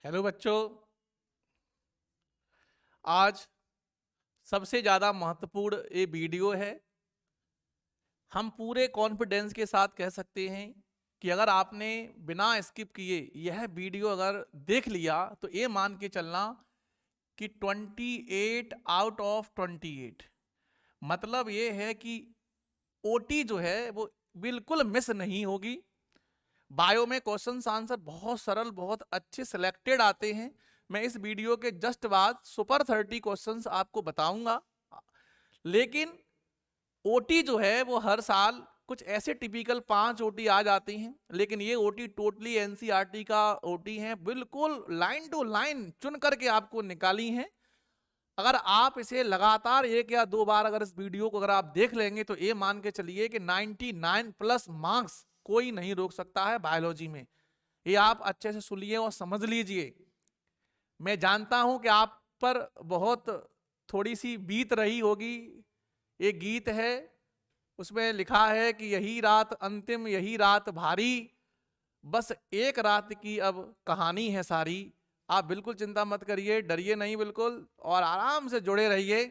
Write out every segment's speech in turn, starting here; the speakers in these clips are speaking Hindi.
हेलो बच्चों। आज सबसे ज़्यादा महत्वपूर्ण ये वीडियो है। हम पूरे कॉन्फिडेंस के साथ कह सकते हैं कि अगर आपने बिना स्किप किए यह वीडियो अगर देख लिया तो ये मान के चलना कि 28 आउट ऑफ 28, मतलब ये है कि ओटी जो है वो बिल्कुल मिस नहीं होगी। बायो में क्वेश्चंस आंसर बहुत सरल, बहुत अच्छे सिलेक्टेड आते हैं। मैं इस वीडियो के जस्ट बाद सुपर 30 क्वेश्चंस आपको बताऊंगा। लेकिन ओटी जो है वो हर साल कुछ ऐसे टिपिकल 5 ओटी आ जाती हैं, लेकिन ये ओटी टोटली एनसीईआरटी का ओटी है, बिल्कुल लाइन टू लाइन चुन करके आपको निकाली हैं। अगर आप इसे लगातार एक या दो बार अगर इस वीडियो को अगर आप देख लेंगे तो ये मान के चलिए कि 99 प्लस मार्क्स कोई नहीं रोक सकता है बायोलॉजी में। ये आप अच्छे से सुनिए और समझ लीजिए। मैं जानता हूं कि आप पर बहुत थोड़ी सी बीत रही होगी। एक गीत है, उसमें लिखा है कि यही रात अंतिम, यही रात भारी, बस एक रात की अब कहानी है सारी। आप बिल्कुल चिंता मत करिए, डरिए नहीं बिल्कुल, और आराम से जुड़े रहिए।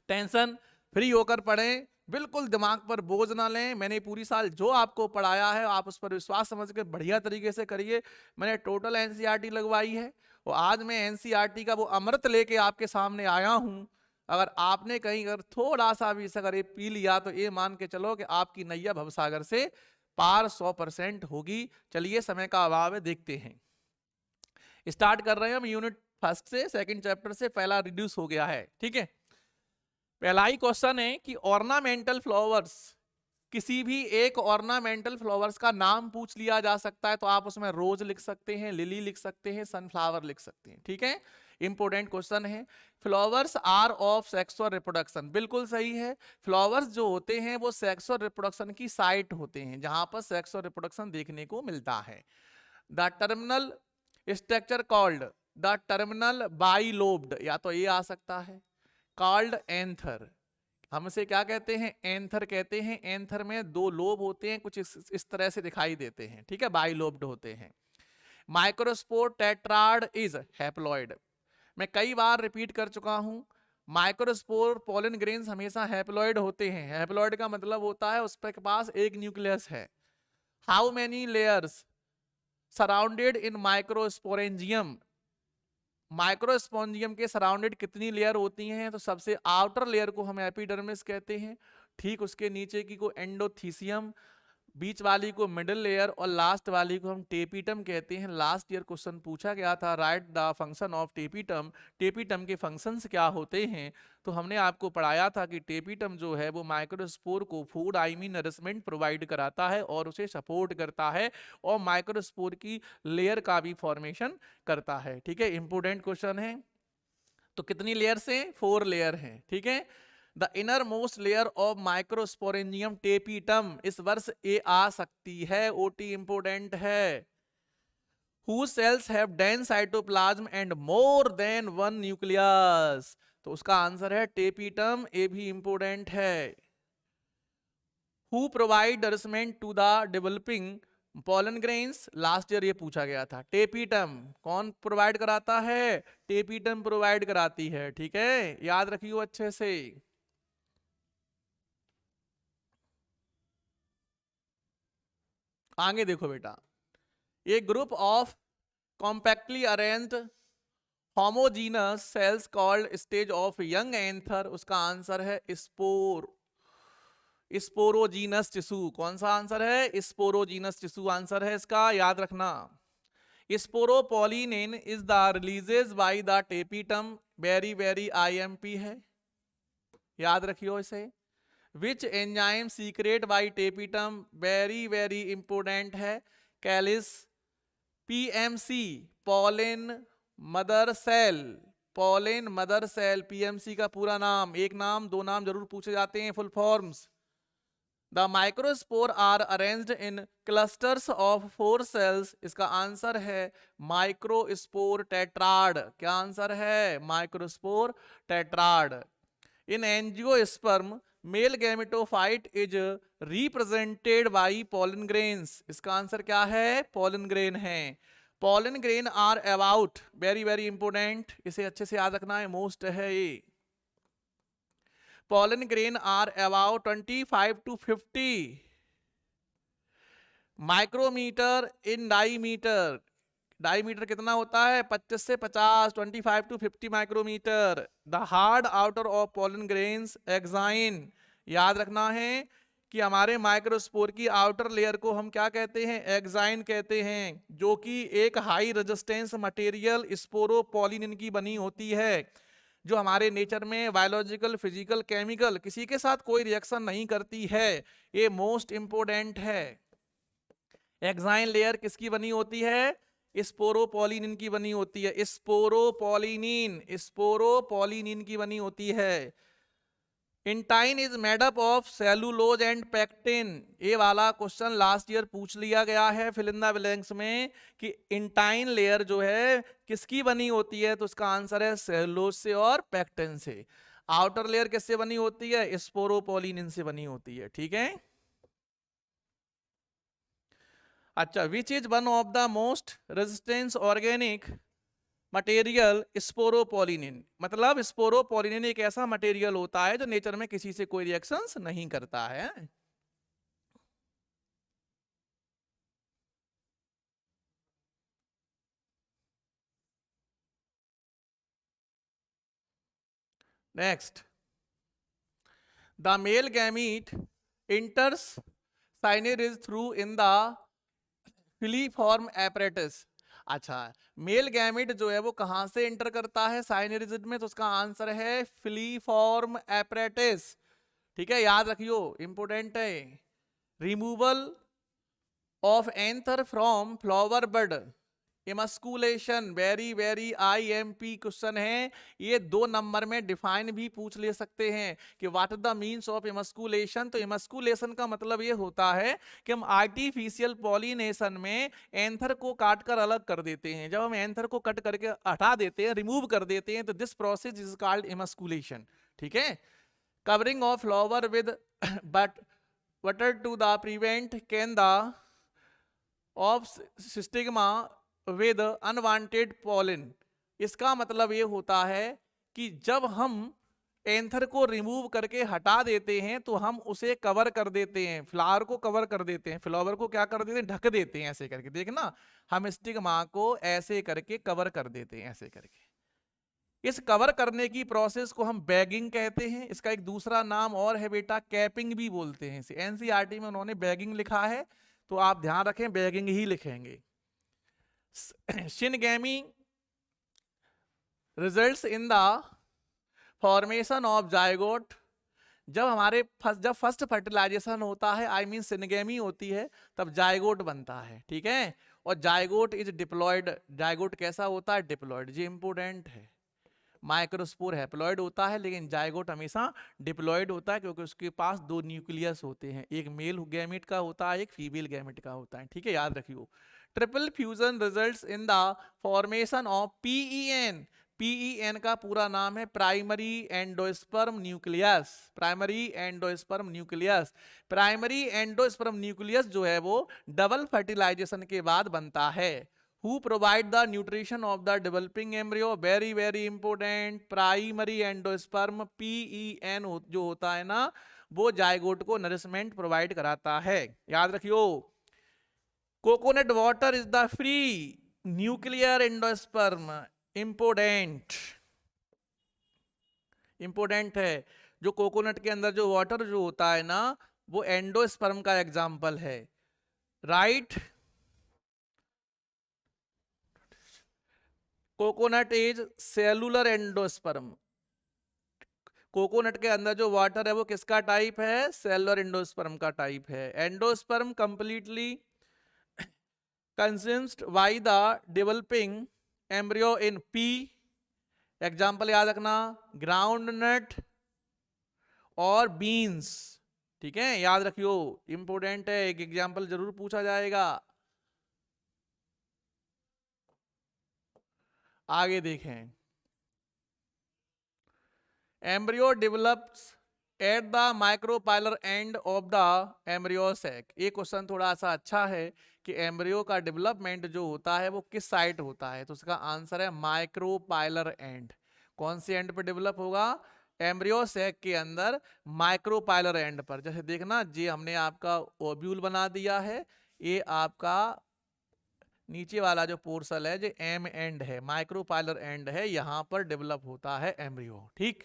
टेंशन फ्री होकर पढ़ें, बिल्कुल दिमाग पर बोझ ना लें। मैंने पूरी साल जो आपको पढ़ाया है आप उस पर विश्वास समझ के बढ़िया तरीके से करिए। मैंने टोटल एनसीईआरटी लगवाई है और आज मैं एनसीईआरटी का वो अमृत लेके आपके सामने आया हूं। अगर आपने कहीं अगर थोड़ा सा भी अगर ये पी लिया तो ये मान के चलो कि आपकी नैया भवसागर से पार 100% होगी। चलिए, समय का अभाव है, देखते हैं। स्टार्ट कर रहे हैं हम यूनिट फर्स्ट से, सेकंड चैप्टर से। पहला रिड्यूस हो गया है, ठीक है। पहला ही क्वेश्चन है कि ऑर्नामेंटल फ्लावर्स, किसी भी एक ऑर्नामेंटल फ्लावर्स का नाम पूछ लिया जा सकता है तो आप उसमें रोज लिख सकते हैं, लिली लिख सकते हैं, सनफ्लावर लिख सकते हैं, ठीक है। इंपोर्टेंट क्वेश्चन है। Flowers are of sexual reproduction, बिल्कुल सही है। फ्लावर्स जो होते हैं वो सेक्सुअल रिप्रोडक्शन की साइट होते हैं जहां पर सेक्सुअल रिप्रोडक्शन देखने को मिलता है। The terminal structure called, the terminal bilobed, या तो ये आ सकता है कॉल्ड एंथर। हम इसे क्या कहते हैं? एंथर कहते हैं। एंथर में दो लोब होते हैं, कुछ इस तरह से दिखाई देते हैं, ठीक है, बाइलोब्ड होते हैं। माइक्रोस्पोर टेट्राड इज हैप्लॉइड, मैं कई बार रिपीट कर चुका हूं। माइक्रोस्पोर पोलन ग्रेन्स हमेशा हैप्लॉइड होते हैं। हैप्लॉइड का मतलब होता है उस के पास एक न्यूक्लियस है। How many layers surrounded in microsporangium, microsporangium के सराउंडेड कितनी लेयर होती हैं? तो सबसे आउटर लेयर को हम एपिडर्मिस कहते हैं, ठीक उसके नीचे की को एंडोथीसियम, बीच वाली को मिडिल लेयर और लास्ट वाली को हम टेपिटम कहते हैं। लास्ट ईयर क्वेश्चन पूछा गया था, right the function of tapetum, tapetum के फंक्शंस क्या होते हैं? तो हमने आपको पढ़ाया था कि टेपिटम जो है वो माइक्रोस्पोर को फूड नरिशमेंट प्रोवाइड कराता है और उसे सपोर्ट करता है और माइक्रोस्पोर की लेयर का भी फॉर्मेशन करता है, ठीक है। इंपोर्टेंट क्वेश्चन है। तो कितनी लेयर से? 4 लेयर हैं, ठीक है। The inner most layer of microsporangium tapetum, इस वर्ष ए आ सकती है, ओटी इंपोर्टेंट है। Whose cells have dense cytoplasm and more than one nucleus, तो उसका आंसर है टेपिटम, ए भी इंपोर्टेंट है। Who provide nourishment to the developing pollen grains, last year ये पूछा गया था। टेपिटम कौन प्रोवाइड कराता है? टेपिटम प्रोवाइड कराती है, ठीक है, याद रखियो अच्छे से। आगे देखो बेटा, a group of compactly arranged homogeneous cells called stage of young anther, उसका आंसर है स्पोर, स्पोरोजीनस टिश्यू। कौन सा आंसर है? स्पोरोजीनस टिश्यू आंसर है इसका, याद रखना। Sporopollenin is the releases by the tapetum, very very IMP है, याद रखियो इसे। Which enzyme secret by tapetum, very very important है, callase. PMC pollen mother cell, pollen mother cell, PMC का पूरा नाम, एक नाम दो नाम जरूर पूछे जाते हैं, full forms. The microspore are arranged in clusters of 4 cells, इसका आंसर है माइक्रोस्पोर टेट्राड। क्या आंसर है? Microspore tetrad. In angiosperm male gametophyte is represented by pollen grains, इसका आंसर क्या है? पोलन ग्रेन है। Pollen grain are about, very very important, इसे अच्छे से याद रखना है, मोस्ट है ये। Pollen grain are about 25 to 50 micrometre in diameter. Diameter कितना होता है? 25 से 50, 25 to 50 micrometre. The hard outer of pollen grains exine, याद रखना है कि हमारे माइक्रोस्पोर की आउटर लेयर को हम क्या कहते हैं? एक्साइन कहते हैं, जो कि एक हाई रेजिस्टेंस मटेरियल स्पोरोपोलिनिन की बनी होती है, जो हमारे नेचर में बायोलॉजिकल, फिजिकल, केमिकल किसी के साथ कोई रिएक्शन नहीं करती है। ये मोस्ट इंपोर्टेंट है। एक्साइन लेयर किसकी बनी होती है? स्पोरोपोलिनिन की बनी होती है। स्पोरोपोलिनिन, स्पोरोपोलिनिन की बनी होती है। Intine is made up of cellulose and pectin. ये वाला क्वेश्चन लास्ट ईयर पूछ लिया गया है फिल इन द ब्लैंक्स में कि इंटाइन लेयर जो है किसकी बनी होती है, तो इसका आंसर है सेलुलोज से और पेक्टिन से। आउटर लेयर किससे बनी होती है? स्पोरोपोलिनिन से बनी होती है। ठीक है। अच्छा, which is one of the most resistance organic material? Sporopollenin. मतलब स्पोरोपोलिनिन एक ऐसा मटेरियल होता है जो नेचर में किसी से कोई रिएक्शंस नहीं करता है। Next, the male gamete enters synergids through in the filiform apparatus. अच्छा, मेल गैमेट जो है वो कहां से एंटर करता है साइनेरिज्म में? तो उसका आंसर है फिलीफॉर्म एपरेटस। ठीक है, याद रखियो, इंपोर्टेंट है। Removal of anther from flower bud, emasculation, very very IMP question है ये। 2 नंबर में डिफाइन भी पूछ ले सकते हैं कि what is the means of इमस्कुलेशन। तो इमस्कुलेशन का मतलब ये होता है कि हम आर्टिफिशियल पॉलिनेशन में एंथर को काट कर अलग कर देते हैं। जब हम एंथर को कट करके हटा देते हैं, रिमूव कर देते हैं, तो दिस प्रोसेस इज कॉल्ड इमस्कुलेशन। ठीक है। Covering of flower with but water to the prevent can the of stigma with unwanted pollen। इसका मतलब ये होता है कि जब हम एंथर को रिमूव करके हटा देते हैं तो हम उसे कवर कर देते हैं, फ्लावर को कवर कर देते हैं, फ्लावर को क्या कर देते हैं? ढक देते हैं ऐसे करके। देखना, हम स्टिग्मा को ऐसे करके कवर कर देते हैं, ऐसे करके। इस कवर करने की प्रोसेस को हम बैगिंग कहते हैं। इसका एक दूसरा नाम और है बेटा, कैपिंग भी बोलते हैं। NCERT में उन्होंने बैगिंग लिखा है, तो आप ध्यान रखें बैगिंग ही लिखेंगे। Syngamy results in the formation of zygote. जब हमारे जब फर्स्ट फर्टिलाइजेशन होता है, आई मीन सिनगेमी होती है, तब जायगोट बनता है। ठीक है। और जायगोट इज डिप्लॉयड। जायगोट कैसा होता है? डिप्लॉयड। ये इंपोर्टेंट है। माइक्रोस्पोर हैप्लॉयड होता है, लेकिन जायगोट हमेशा डिप्लॉयड होता है, क्योंकि उसके पास 2 न्यूक्लियस होते हैं, एक मेल गैमेट का होता है, एक फीमेल गैमेट का होता है। ठीक है, याद रखियो। Triple fusion results in the formation of PEN। PEN का पूरा नाम है primary endosperm nucleus. Primary endosperm nucleus. Primary endosperm nucleus जो है वो डबल फर्टिलाइजेशन के बाद बनता है। Who provide the nutrition of the developing embryo? Very very important, primary endosperm PEN जो होता है ना, वो जायगोट को नरिशमेंट प्रोवाइड कराता है। याद रखियो। Coconut water is the free nuclear endosperm. Important, important है। जो कोकोनट के अंदर जो वाटर जो होता है ना, वो एंडोस्पर्म का एग्जाम्पल है। Right. Coconut is cellular endosperm. Coconut के अंदर जो वाटर है वो किसका टाइप है? सेलुलर एंडोस्पर्म का टाइप है। Endosperm completely consist by the developing embryo in P। Example याद रखना, ग्राउंड नट और बीन्स। ठीक है, याद रखियो, इंपोर्टेंट है, एक एग्जाम्पल जरूर पूछा जाएगा। आगे देखें, embryo develops at the micropylar end of the embryo sac. ये क्वेश्चन थोड़ा सा अच्छा है कि एम्ब्रियो का डेवलपमेंट जो होता है वो किस साइट होता है, तो उसका आंसर है माइक्रोपाइलर एंड। कौन से एंड पर डेवलप होगा? एम्ब्रियो सैक के अंदर माइक्रोपाइलर एंड पर। जैसे देखना, ये हमने आपका ओव्यूल बना दिया है, ये आपका नीचे वाला जो पोर्शन है जो एम एंड है, माइक्रोपाइलर एंड है, यहां पर डेवलप होता है एम्ब्रियो। ठीक।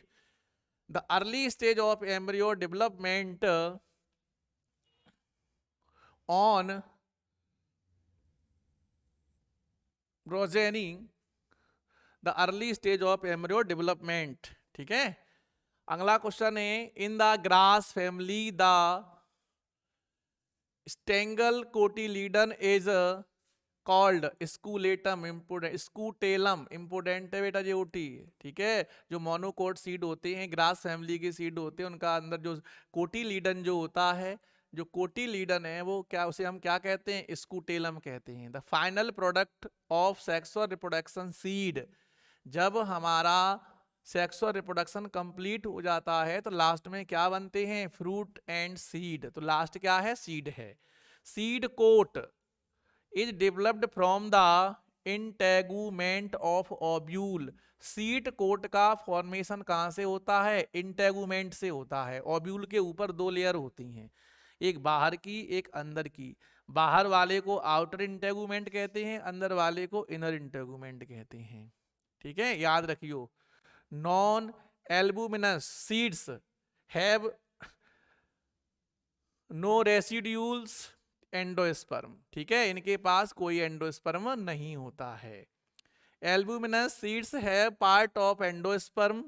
The early stage of embryo development on progeny, the early stage of embryo development. ठीक है। अगला क्वेश्चन है, in the grass family the single cotyledon is called scutellum important, scutellum important है बेटा, जे ओटी। ठीक है। जो मोनोकोट सीड होते हैं, ग्रास फैमिली के सीड होते हैं, उनका अंदर जो कोटिलीडन जो होता है, जो कोटिलीडन है वो क्या, उसे हम क्या कहते हैं? स्कूटेलम कहते हैं। The final product of sexual reproduction seed, जब हमारा सेक्सुअल रिप्रोडक्शन कंप्लीट हो जाता है तो लास्ट में क्या बनते हैं? Fruit and seed. तो लास्ट क्या है? सीड है। Seed coat is developed from the integument of ovule. Seed coat का फॉर्मेशन कहां से होता है? इंटेगुमेंट से होता है। ओव्यूल के ऊपर दो लेयर होती हैं, एक बाहर की, एक अंदर की। बाहर वाले को आउटर इंटेगुमेंट कहते हैं, अंदर वाले को इनर इंटेगुमेंट कहते हैं। ठीक है, याद रखियो। Non albuminous seeds have no residuals endosperm. ठीक है, इनके पास कोई एंडोस्पर्म नहीं होता है। Albuminous seeds have part of endosperm,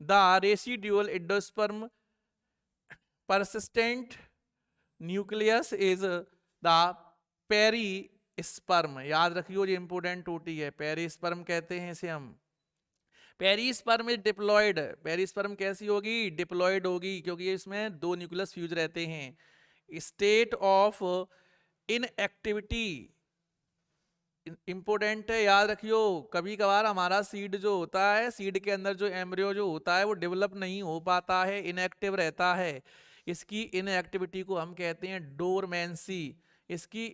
the residual endosperm persistent nucleus is the perisperm. याद रखियो, ये इंपोर्टेंट होती है, पेरीस्पर्म कहते हैं इसे हम। पेरीस्पर्म इज डिप्लॉयड। पेरीस्पर्म कैसी होगी? डिप्लॉयड होगी, क्योंकि इसमें दो न्यूक्लियस फ्यूज रहते हैं। स्टेट ऑफ इनएक्टिविटी इंपोर्टेंट है, याद रखियो। कभी कभार हमारा सीड जो होता है, सीड के अंदर जो एम्ब्रियो जो होता है वो डेवलप नहीं हो पाता है, इनएक्टिव रहता है। इसकी इनएक्टिविटी को हम कहते हैं डोरमेंसी। इसकी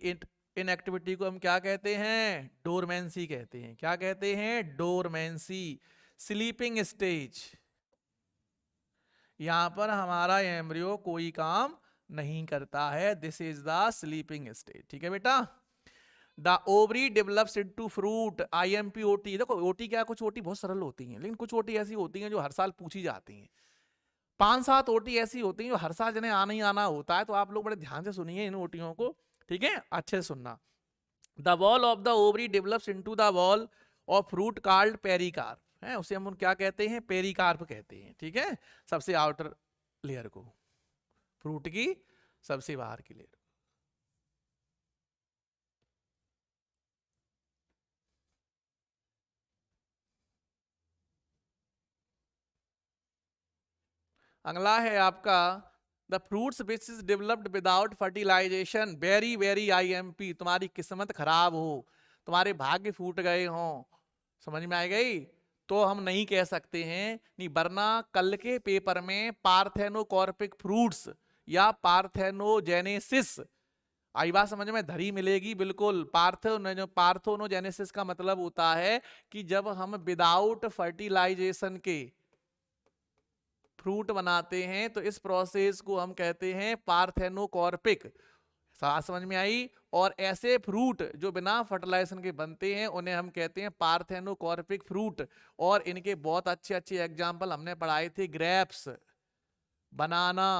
इनएक्टिविटी को हम क्या कहते हैं? डोरमेंसी कहते हैं। क्या कहते हैं? डोरमेंसी। स्लीपिंग स्टेज, यहां पर हमारा एम्ब्रियो कोई काम नहीं करता है, this is the sleeping stage. ठीक है बेटा। The ovary develops into fruit, IMP OT. देखो ओटी क्या, कुछ ओटी बहुत सरल होती हैं, लेकिन कुछ ओटी ऐसी होती हैं जो हर साल पूछी जाती हैं। 5-7 ओटी ऐसी होती हैं जो हर साल जिन्हें आना ही आना होता है, तो आप लोग बड़े ध्यान से सुनिए इन ओटियों को। ठीक है, अच्छे से सुनना। The wall of the ovary develops into the wall of fruit called pericarp है, उसे हम क्या कहते हैं? पेरिकार्प कहते हैं। ठीक है, सबसे आउटर लेयर को, फ्रूट की सबसे बाहर की लेयर। अगला है आपका the fruits which is developed without fertilization. Very very IMP, तुम्हारी किस्मत खराब हो, तुम्हारे भाग्य फूट गए हों, समझ में आ गई, तो हम नहीं कह सकते हैं नहीं, वरना कल के पेपर में पार्थेनोकॉर्पिक फ्रूट्स या पार्थेनोजेनेसिस, आई बात समझ में? धरी मिलेगी बिल्कुल। पार्थेनोजेनेसिस का मतलब होता है कि जब हम विदाउट फर्टिलाइजेशन के फ्रूट बनाते हैं तो इस प्रोसेस को हम कहते हैं पार्थेनोकॉर्पिक। समझ में आई? और ऐसे फ्रूट जो बिना फर्टिलाइजेशन के बनते हैं उन्हें हम कहते हैं पार्थेनोकॉर्पिक फ्रूट। और इनके बहुत अच्छे अच्छे एग्जाम्पल हमने पढ़ाए थे, ग्रेप्स, बनाना,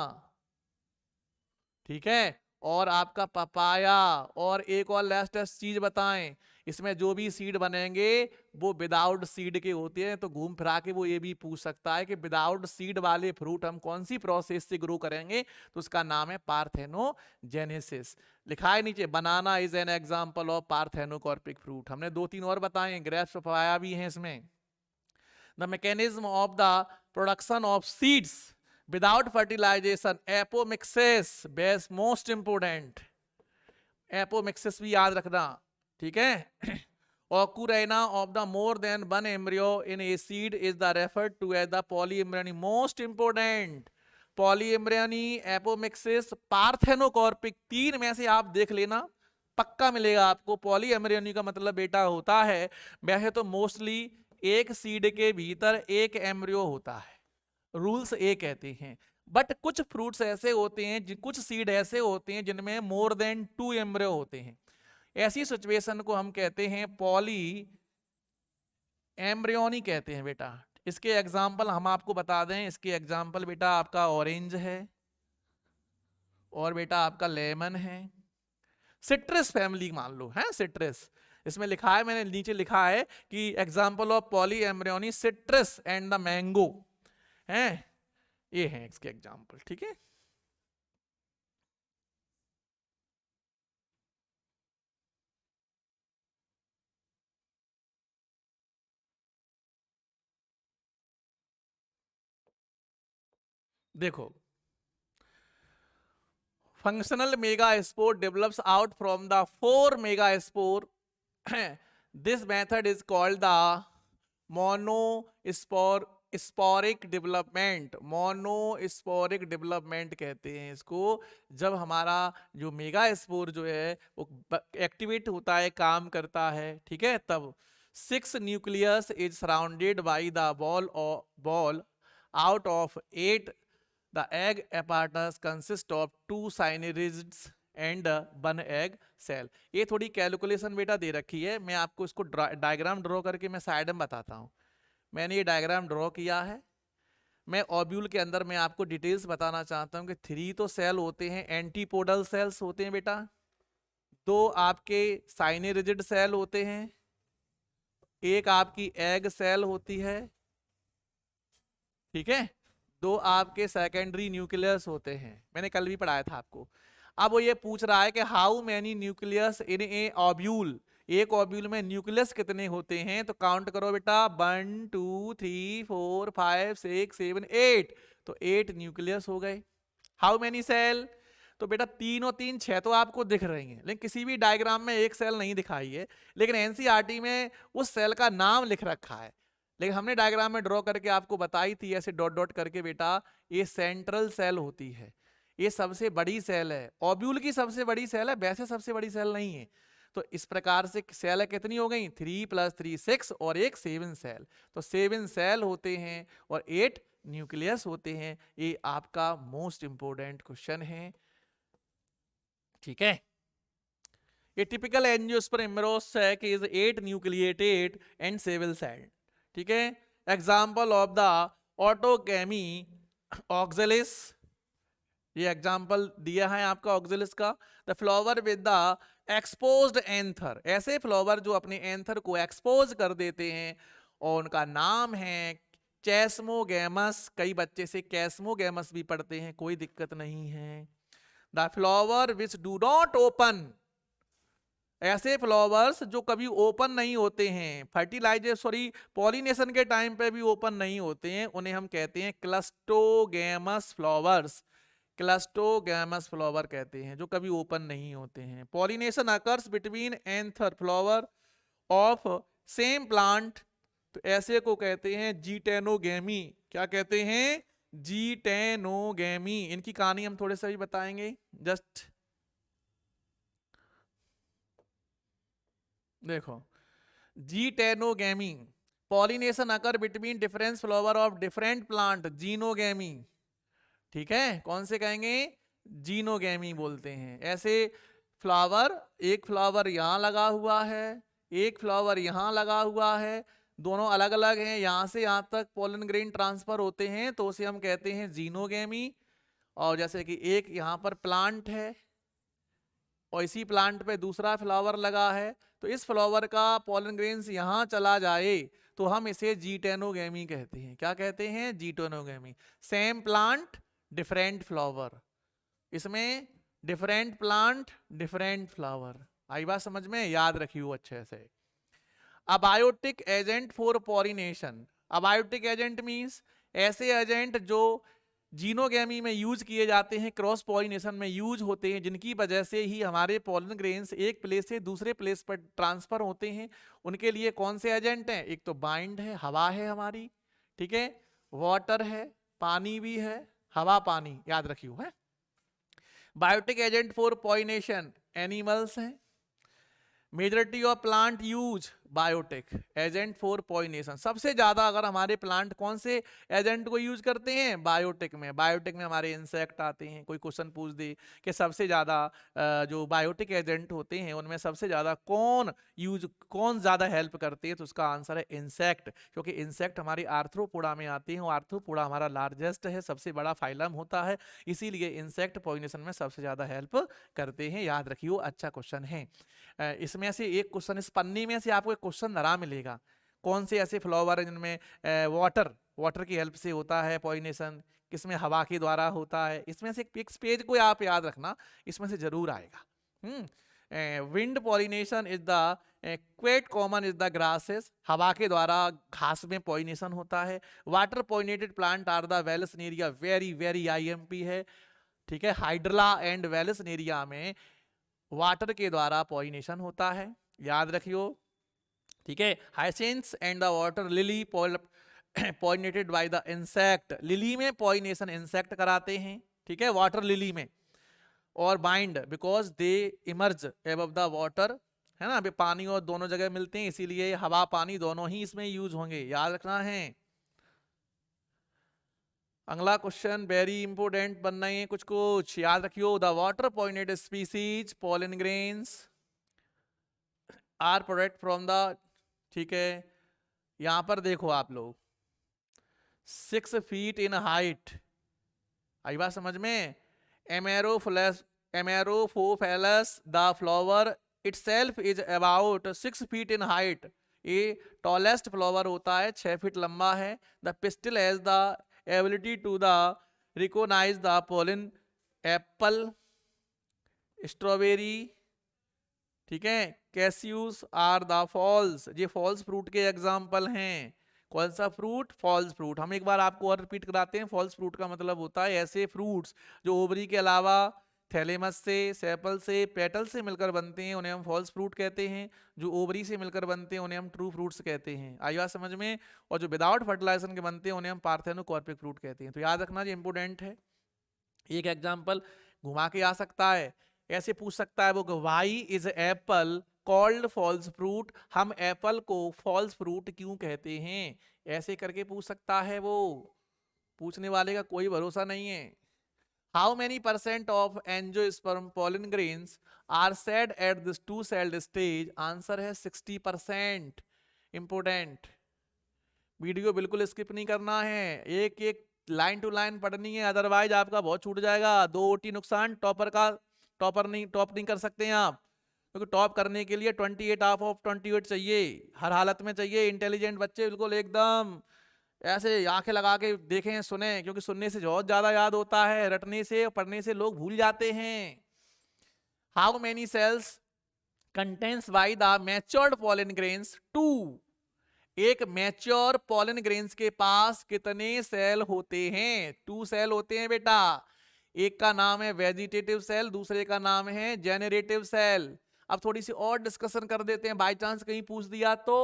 ठीक है, और आपका पपाया। और एक और लेटेस्ट चीज बताएं, इसमें जो भी सीड बनेंगे वो विदाउट सीड के होते हैं, तो घूम फिरा के वो ये भी पूछ सकता है कि विदाउट सीड वाले फ्रूट हम कौन सी प्रोसेस से ग्रो करेंगे, तो उसका नाम है पार्थेनोजेनेसिस। लिखा है नीचे, banana is an example of parthenocarpic fruit. हमने 2-3 और बताए, ग्रेप्स, पपाया भी हैं इसमें। The mechanism of the production of seeds without fertilisation, apomixis, base most important, apomixis भी याद रखना। ठीक है। occurrence of the more than one embryo in a seed is the referred to as the polyembryony, most important। Polyembryony, apomixis, parthenocarpic, 3 में से आप देख लेना पक्का मिलेगा आपको। पॉली एम्ब्रियोनी का मतलब बेटा होता है, वैसे तो मोस्टली एक सीड के भीतर एक एम्ब्रियो होता है, रूल्स ए कहते हैं। बट कुछ फ्रूट्स ऐसे होते हैं, कुछ सीड ऐसे होते हैं जिनमें मोर देन 2 एम्ब्रियो होते हैं। ऐसी सिचुएशन को हम कहते हैं पॉली एम्ब्रियोनी कहते हैं बेटा। इसके एग्जाम्पल हम आपको बता दें, इसके एग्जाम्पल बेटा आपका ऑरेंज है, और बेटा आपका लेमन है। सिट्रस फैमिली मान लो है, सिट्रस इसमें लिखा है, मैंने नीचे लिखा है कि example of poly embryony citrus and the mango है, ये है इसके एग्जाम्पल। ठीक है, देखो functional megaspore develops out from the 4 megaspore. This method is called the monospore sporic development. Monosporic development कहते हैं इसको, जब हमारा जो मेगा स्पोर जो है वो एक्टिवेट होता है, काम करता है, ठीक है, तब 6 nucleus is surrounded by the ball out of 8। The egg apparatus consists of 2 synergids and 1 egg cell। ये थोड़ी कैलकुलेशन बेटा दे रखी है, मैं आपको इसको डायग्राम ड्रॉ करके मैं साइड में बताता हूँ। मैंने ये डायग्राम ड्रॉ किया है। मैं ओब्यूल के अंदर मैं आपको डिटेल्स बताना चाहता हूँ कि 3 तो सेल होते हैं, एंटीपोडल सेल्स होते हैं बेटा, 2 आपके साइनेरिजिड सेल होते हैं, एक आपकी एग सेल होती है, ठीक है, 2 आपके सेकेंडरी न्यूक्लियस होते हैं, मैंने कल भी पढ़ाया था आपको। अब वो ये पूछ रहा है कि how many nucleus in A ovule, एक ओब्यूल में न्यूक्लियस कितने होते हैं, तो काउंट करो बेटा, 1 2 3 4 5 6 7 8, तो 8 न्यूक्लियस हो गए। हाउ मैनी सेल, तो बेटा 3 और 3 6 तो आपको दिख रही हैं, लेकिन किसी भी डायग्राम में एक सेल नहीं दिखाई है, लेकिन एनसीईआरटी में उस सेल का नाम लिख रखा है, लेकिन हमने डायग्राम में ड्रॉ करके आपको बताई थी ऐसे डॉट डॉट करके बेटा, ये सेंट्रल सेल होती है, ये सबसे बड़ी सेल है, ओब्यूल की सबसे बड़ी सेल है, वैसे सबसे बड़ी सेल नहीं है। तो इस प्रकार से सेल कितनी हो गई, 3 + 3 6 और एक 7 सेल, तो 7 सेल होते हैं और 8 न्यूक्लियस होते हैं। ये आपका मोस्ट इंपोर्टेंट क्वेश्चन है, ठीक है। ये typical angiosperm embryo is 8 nucleated and 7 cell, ठीक है। Example of the autogamy oxalis, ये एग्जाम्पल दिया है आपका ऑक्सैलिस का। The flower with the exposed anther, ऐसे फ्लावर जो अपने एंथर को एक्सपोज कर देते हैं, और उनका नाम है चेस्मोगैमस, कई बच्चे से कैस्मोगैमस भी पढ़ते हैं, कोई दिक्कत नहीं है। The flower which do not open, ऐसे फ्लावर्स जो कभी ओपन नहीं होते हैं, फर्टिलाइजर सॉरी पॉलिनेशन के टाइम पे भी ओपन नहीं होते हैं, उन्हें हम कहते हैं क्लस्टोगैमस फ्लावर्स। क्लस्टोगैमस फ्लावर कहते हैं जो कभी ओपन नहीं होते हैं। Pollination occurs between anther flower of same plant, तो ऐसे को कहते हैं जीटेनोगेमी। क्या कहते हैं, जीटेनोगेमी। इनकी कहानी हम थोड़े से भी बताएंगे, जस्ट देखो। Geitonogamy, pollination occur between difference flower of different plant, xenogamy, ठीक है, कौन से कहेंगे, जीनोगेमी बोलते हैं। ऐसे फ्लावर, एक फ्लावर यहां लगा हुआ है, एक फ्लावर यहां लगा हुआ है, दोनों अलग अलग हैं, यहां से यहां तक पोलन ग्रेन ट्रांसफर होते हैं, तो उसे हम कहते हैं जीनोगेमी। और जैसे कि एक यहां पर प्लांट है और इसी प्लांट पे दूसरा फ्लावर लगा है, तो इस फ्लावर का पोलन ग्रेन्स यहां चला जाए तो हम इसे जीटेनोगेमी कहते हैं। क्या कहते हैं, जीटेनोगेमी। सेम प्लांट डिफरेंट फ्लावर, इसमें डिफरेंट प्लांट डिफरेंट फ्लावर। आई बात समझ में, याद रखियो अच्छे से। Abiotic agent for pollination, abiotic agent means ऐसे एजेंट जो जीनोगेमी में यूज किए जाते हैं, क्रॉस पॉलिनेशन में यूज होते हैं, जिनकी वजह से ही हमारे पॉलन ग्रेन्स एक प्लेस से दूसरे प्लेस पर ट्रांसफर होते हैं। उनके लिए कौन से एजेंट हैं, एक तो बाइंड है, हवा है हमारी, ठीक है, वाटर है, पानी भी है, हवा पानी, याद रखियो है। Biotic agent for pollination animals हैं, majority of plant use biotic agent for pollination. सबसे ज्यादा अगर हमारे प्लांट कौन से एजेंट को यूज करते हैं? बायोटिक में। बायोटिक में हमारे इंसेक्ट आते हैं। कोई क्वेश्चन पूछ दे कि सबसे ज्यादा जो बायोटिक एजेंट होते हैं उनमें सबसे ज्यादा कौन ज्यादा हेल्प करते हैं, तो उसका आंसर है इंसेक्ट। क्योंकि इंसेक्ट हमारी आर्थ्रोपोडा में आते हैं और आर्थ्रोपोडा हमारा लार्जेस्ट है, सबसे बड़ा फाइलम होता है, इसीलिए इंसेक्ट पॉलिनेशन में सबसे ज्यादा हेल्प करते हैं। याद रखियो, अच्छा क्वेश्चन है। इसमें से एक क्वेश्चन, इस पन्नी में से आपको एक क्वेश्चन धरा मिलेगा, कौन से ऐसे फ्लावर हैं जिनमें वाटर की हेल्प से होता है पॉलिनेशन, किसमें हवा के द्वारा होता है। इसमें से एक पेज को आप याद रखना, इसमें से जरूर आएगा। Wind pollination is the quite common is the grasses, हवा के द्वारा घास में पॉलिनेशन होता है। Water pollinated plant are the vallisneria, very very IMP है, ठीक है। हाइड्रला एंड वेलसनेरिया में वाटर के द्वारा पॉलिनेशन होता है, याद रखियो, ठीक है। Hyacinths and the water lily pollinated by the insect, lily में पॉलिनेशन इंसेक्ट कराते हैं, ठीक है, वाटर लिली में। और bind because they emerge above the water, है ना, अभी पानी और दोनों जगह मिलते हैं, इसीलिए हवा पानी दोनों ही इसमें यूज होंगे, याद रखना है। अगला क्वेश्चन वेरी इंपोर्टेंट बन रहे हैं कुछ कुछ, याद रखियो। The water pollinated species pollen grains are product from the, ठीक है, यहां पर देखो आप लोग 6 फीट इन हाइट, आई बात समझ में। Amorphophallus the flower itself is about 6 feet in height, ये टॉलेस्ट फ्लावर होता है, 6 फीट लंबा है। The pistil has the ability to the recognise the pollen, apple, strawberry, ठीक है, कैस्यूस आर द फॉल्स, ये फॉल्स फ्रूट के एग्जाम्पल हैं। कौन सा फ्रूट? False fruit. हम एक बार आपको और रिपीट कराते हैं, फॉल्स फ्रूट का मतलब होता है ऐसे फ्रूट्स जो ओवरी के अलावा थैलेमस से, सेपल से, पेटल से मिलकर बनते हैं, उन्हें हम फॉल्स फ्रूट कहते हैं। जो ओवरी से मिलकर बनते हैं उन्हें हम ट्रू फ्रूट्स कहते हैं, आई बात समझ में। और जो विदाउट फर्टिलाइजेशन के बनते हैं उन्हें हम पार्थेनोकॉर्पिक फ्रूट कहते हैं। तो याद रखना, ये इंपोर्टेंट है। एक एग्जाम्पल घुमा के आ सकता है, ऐसे पूछ सकता है वो, why is apple called false fruit, हम एप्पल को फॉल्स फ्रूट क्यों कहते हैं, ऐसे करके पूछ सकता है वो, पूछने वाले का कोई भरोसा नहीं है। How many percent of angiosperm pollen grains are shed at this two celled stage, answer है 60%। इंपोर्टेंट, वीडियो बिल्कुल स्किप नहीं करना है, एक एक लाइन टू लाइन पढ़नी है, अदरवाइज आपका बहुत छूट जाएगा। 2 OT नुकसान, टॉप नहीं कर सकते हैं आप, क्योंकि टॉप करने के लिए 28 ऑफ 28 चाहिए, हर हालत में चाहिए। इंटेलिजेंट बच्चे बिल्कुल एकदम ऐसे आंखें लगा के देखें, सुने, क्योंकि सुनने से बहुत ज्यादा याद होता है, रटने से पढ़ने से लोग भूल जाते हैं। How many cells contains by the matured pollen grains 2, एक मैच्योर पोलन ग्रेन्स के पास कितने सेल होते हैं? 2 सेल होते हैं बेटा। एक का नाम है वेजिटेटिव सेल, दूसरे का नाम है जेनरेटिव सेल। अब थोड़ी सी और डिस्कशन कर देते हैं, बाय चांस कहीं पूछ दिया तो।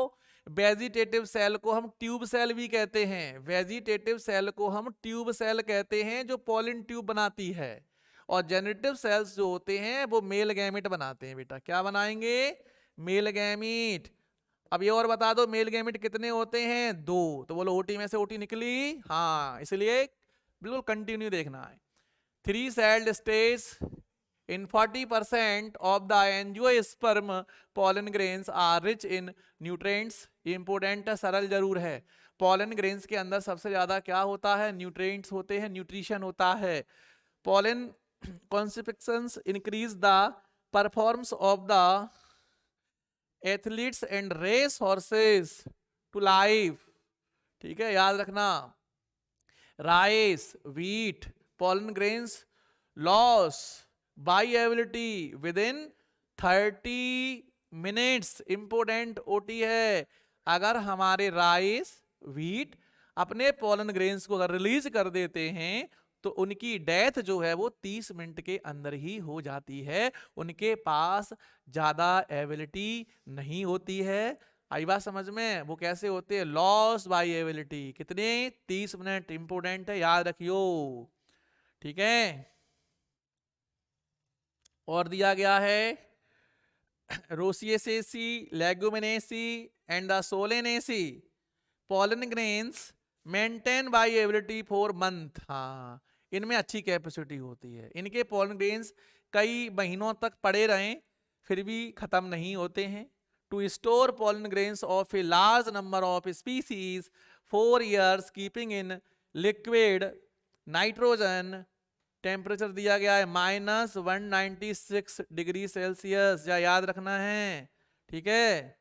वेजिटेटिव सेल को हम ट्यूब सेल भी कहते हैं, वेजिटेटिव सेल को हम ट्यूब सेल कहते हैं जो पोलन ट्यूब बनाती है। और जेनरेटिव सेल्स जो होते हैं वो मेल गैमेट बनाते हैं बेटा। क्या बनाएंगे? Male gamete. अब ये और बता दो, मेल गैमेट कितने होते हैं? 2। तो बोलो ओटी में से ओटी निकली, हाँ, इसलिए बिल्कुल कंटिन्यू देखना है। 3 sailed stage in 40% of the angiosperm pollen grains are rich in nutrients, important है, सरल जरूर है। pollen grains के अंदर सबसे ज्यादा क्या होता है? न्यूट्रिएंट्स होते हैं, न्यूट्रिशन होता है। pollen concentrations increase the performance of the athletes and race horses to life, ठीक है, याद रखना। Rice, wheat, pollen grains loss viability within 30 minutes, important OT है। अगर हमारे राइस, व्हीट अपने पोलन ग्रेन्स को अगर रिलीज कर देते हैं तो उनकी डेथ जो है वो 30 मिनट के अंदर ही हो जाती है, उनके पास ज्यादा एबिलिटी नहीं होती है। आई बात समझ में? वो कैसे होते हैं? Loss by ability. कितने? 30 मिनट, इंपोर्टेंट है, याद रखियो, ठीक है। और दिया गया है Rosaceae, Leguminaceae, and the Solanaceae. Pollen grains maintain viability for month. हाँ, इनमें अच्छी कैपेसिटी होती है, इनके pollen grains कई महीनों तक पड़े रहें फिर भी खत्म नहीं होते हैं. To store pollen grains of a large number of species for years, keeping in liquid nitrogen. Temperature दिया गया है -196 डिग्री सेल्सियस, या याद रखना है. ठीक है.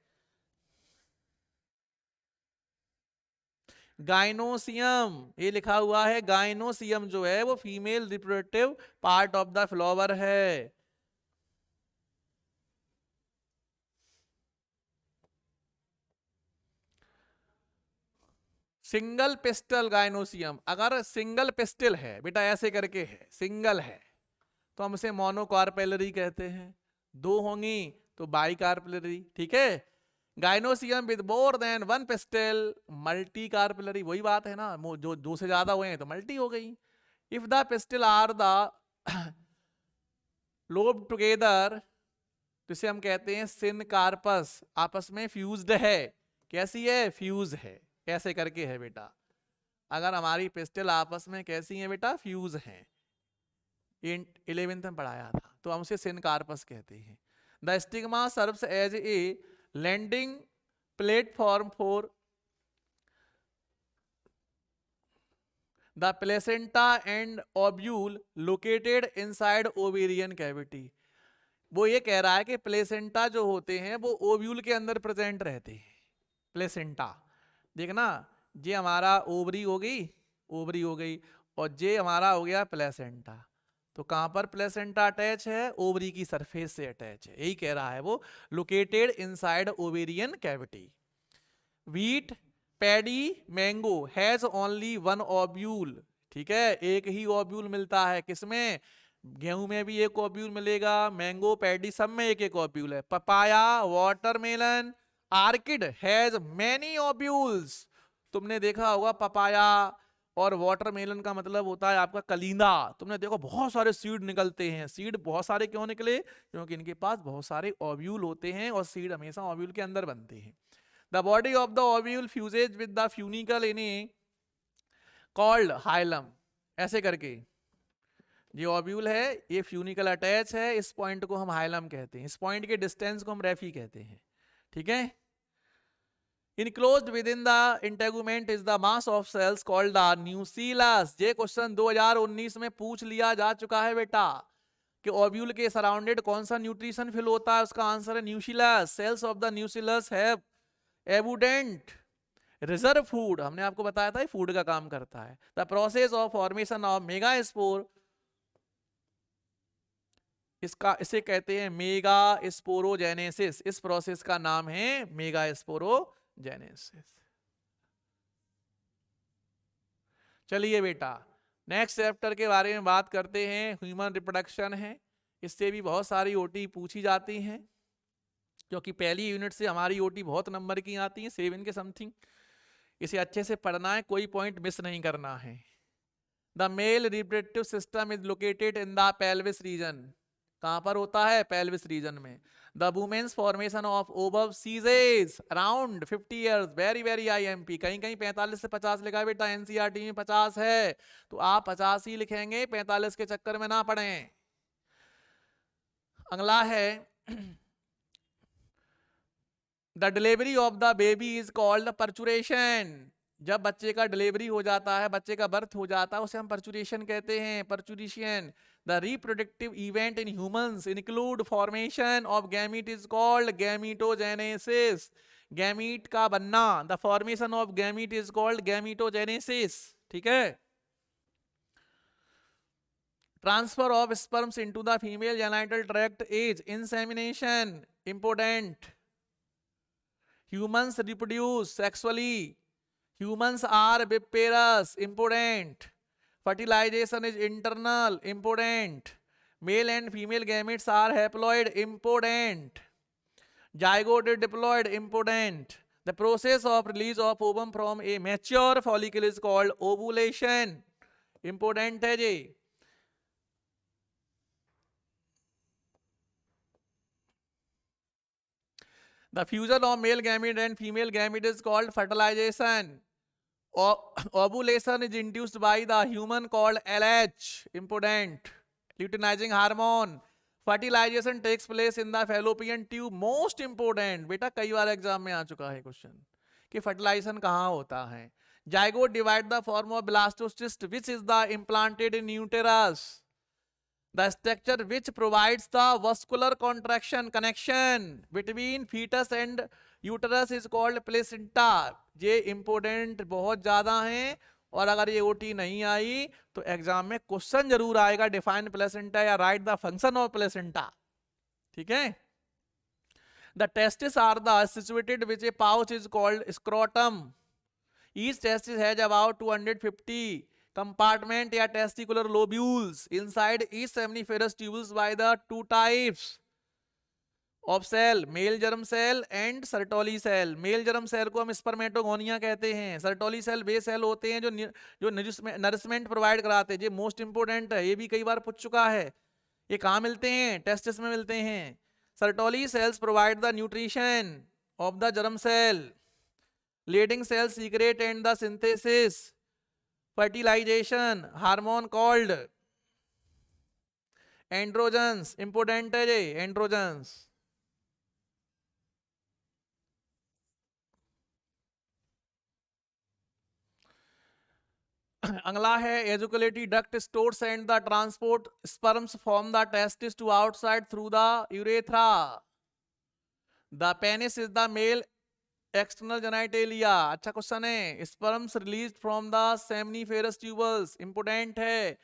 गाइनोसियम, ये लिखा हुआ है, गाइनोसियम जो है वो female reproductive part of the flower है. सिंगल पिस्टल गाइनोसियम, अगर सिंगल पिस्टल है बेटा, ऐसे करके है, सिंगल है, तो हम इसे मोनोकार्पेलरी कहते हैं. दो होंगी तो बाइकार्पेलरी. ठीक है. Gynoecium with more than one pistol multi carpellary. वही बात है ना, जो दो से ज्यादा हुए हैं तो मल्टी हो गई. If the pistil are the lobe together, जिसे हम कहते हैं सिनकार्पस, आपस में फ्यूज्ड है. कैसी है? फ्यूज है. कैसे करके है बेटा? अगर हमारी पिस्टल आपस में कैसी है बेटा? फ्यूज है. 11th में पढ़ाया था, तो हम उसे सिनकार्पस कहते हैं. The stigma serves as a landing platform for the placenta and ovule located inside ovarian cavity. वो ये कह रहा है कि प्लेसेंटा जो होते हैं वो ओव्यूल के अंदर प्रेजेंट रहते हैं. प्लेसेंटा देखना, ये हमारा ओवरी हो गई, ओवरी हो गई, और ये हमारा हो गया प्लेसेंटा. तो कहां पर प्लेसेंटा अटैच है? ओवरी की सरफेस से अटैच है. यही कह रहा है वो, located inside ovarian cavity. Wheat, paddy, mango has only one ovule. ठीक है, एक ही ओव्यूल मिलता है. किसमें? गेहूं में भी एक ओव्यूल मिलेगा, मैंगो, पैडी सब में एक एक ओव्यूल है. Papaya, watermelon, orchid has many ovules. तुमने देखा होगा पपाया और वाटरमेलन का मतलब होता है आपका कलिंदा. तुमने देखो बहुत सारे सीड निकलते हैं. सीड बहुत सारे क्यों निकले? क्योंकि इनके पास बहुत सारे ओव्यूल होते हैं, और सीड हमेशा ओव्यूल के अंदर बनते हैं. The body of the ovule fuses with the funicle in A called hilum. ऐसे करके ये ओव्यूल है, ये फ्यूनिकल अटैच है, इस पॉइंट को हम हाइलम कहते हैं. इस पॉइंट के डिस्टेंस को हम रेफी कहते हैं. ठीक है. Enclosed within the integument is the mass of cells called the nucleus. ये क्वेश्चन 2019 में पूछ लिया जा चुका है बेटा, कि ओव्यूल के सराउंडेड कौन सा न्यूट्रिशन फिल होता है. उसका आंसर है nucleus. Cells of the nucleus have abundant reserve food. हमने आपको बताया था फूड का काम करता है. The process of formation of megaspore, इसे कहते हैं मेगा स्पोरोजेनेसिस. इस प्रोसेस का नाम है मेगा स्पोरोजेनेसिस. चलिए बेटा, नेक्स्ट चैप्टर के बारे में बात करते हैं. ह्यूमन रिप्रोडक्शन है. इससे भी बहुत सारी ओटी पूछी जाती हैं, क्योंकि पहली यूनिट से हमारी ओटी बहुत नंबर की आती है, 7 के समथिंग. इसे अच्छे से पढ़ना है, कोई पॉइंट मिस नहीं करना है. The male reproductive system is located in the pelvis region. कहां पर होता है? पेल्विस रीजन में. The women's formation of ovum ceases around 50 years. Very very IMP. कहीं कहीं 45 से 50 लिखा है बेटा, एनसीईआरटी में 50 है, तो आप 50 ही लिखेंगे, 45 के चक्कर में ना पड़ें. अगला है the delivery of the baby is called पर्चुरेशन. जब बच्चे का डिलीवरी हो जाता है, बच्चे का बर्थ हो जाता है, उसे हम पर्चुरेशन कहते हैं, parturition. The reproductive event in humans include formation of gamete is called gametogenesis. Gamete का बनना, the formation of gamete is called gametogenesis. ठीक है. Transfer of sperms into the female genital tract is insemination. Important. Humans reproduce sexually. Humans are viviparous. Important. Fertilization is internal. Important. Male and female gametes are haploid. Important. Zygote is diploid. Important. The process of release of ovum from a mature follicle is called ovulation. Important है जी. The fusion of male gamete and female gamete is called fertilization. Ovulation is induced by the human called LH, important luteinizing hormone. Fertilization takes place in the fallopian tube. Most important, बेटा कई बार एग्जाम में आ चुका है क्वेश्चन कि फर्टिलाइजेशन कहाँ होता है. Zygote divide the form of blastocyst, which is the implanted in uterus. The structure which provides the vascular contraction connection between fetus and uterus is called placenta. ये इंपोर्टेंट बहुत ज्यादा हैं, और अगर ये ओटी नहीं आई तो एग्जाम में क्वेश्चन जरूर आएगा, डिफाइन प्लेसेंटा या right the function of placenta. ठीक है. The testes are the situated which a pouch is called scrotum. Each testis has about 250 compartment या testicular lobules inside each seminiferous tubules by the two types of cell, male germ cell and Sertoli cell. Male germ cell को हम स्पर्मेटोगोनिया कहते हैं. Sertoli cell वे सेल होते हैं जो नरिशमेंट प्रोवाइड कराते हैं. ये मोस्ट इंपोर्टेंट है, ये भी कई बार पूछ चुका है. ये कहाँ मिलते हैं? टेस्टिस में मिलते हैं. Sertoli cells provide the nutrition of the germ cell. Leading cells secrete and the synthesis fertilization hormone called androgens. Important है ये androgens. अगला है ejaculatory duct stores and the transport sperms from the testis to outside through the urethra. The penis is the male external genitalia. अच्छा क्वेश्चन है. Sperms release from the seminiferous tubules. Important है.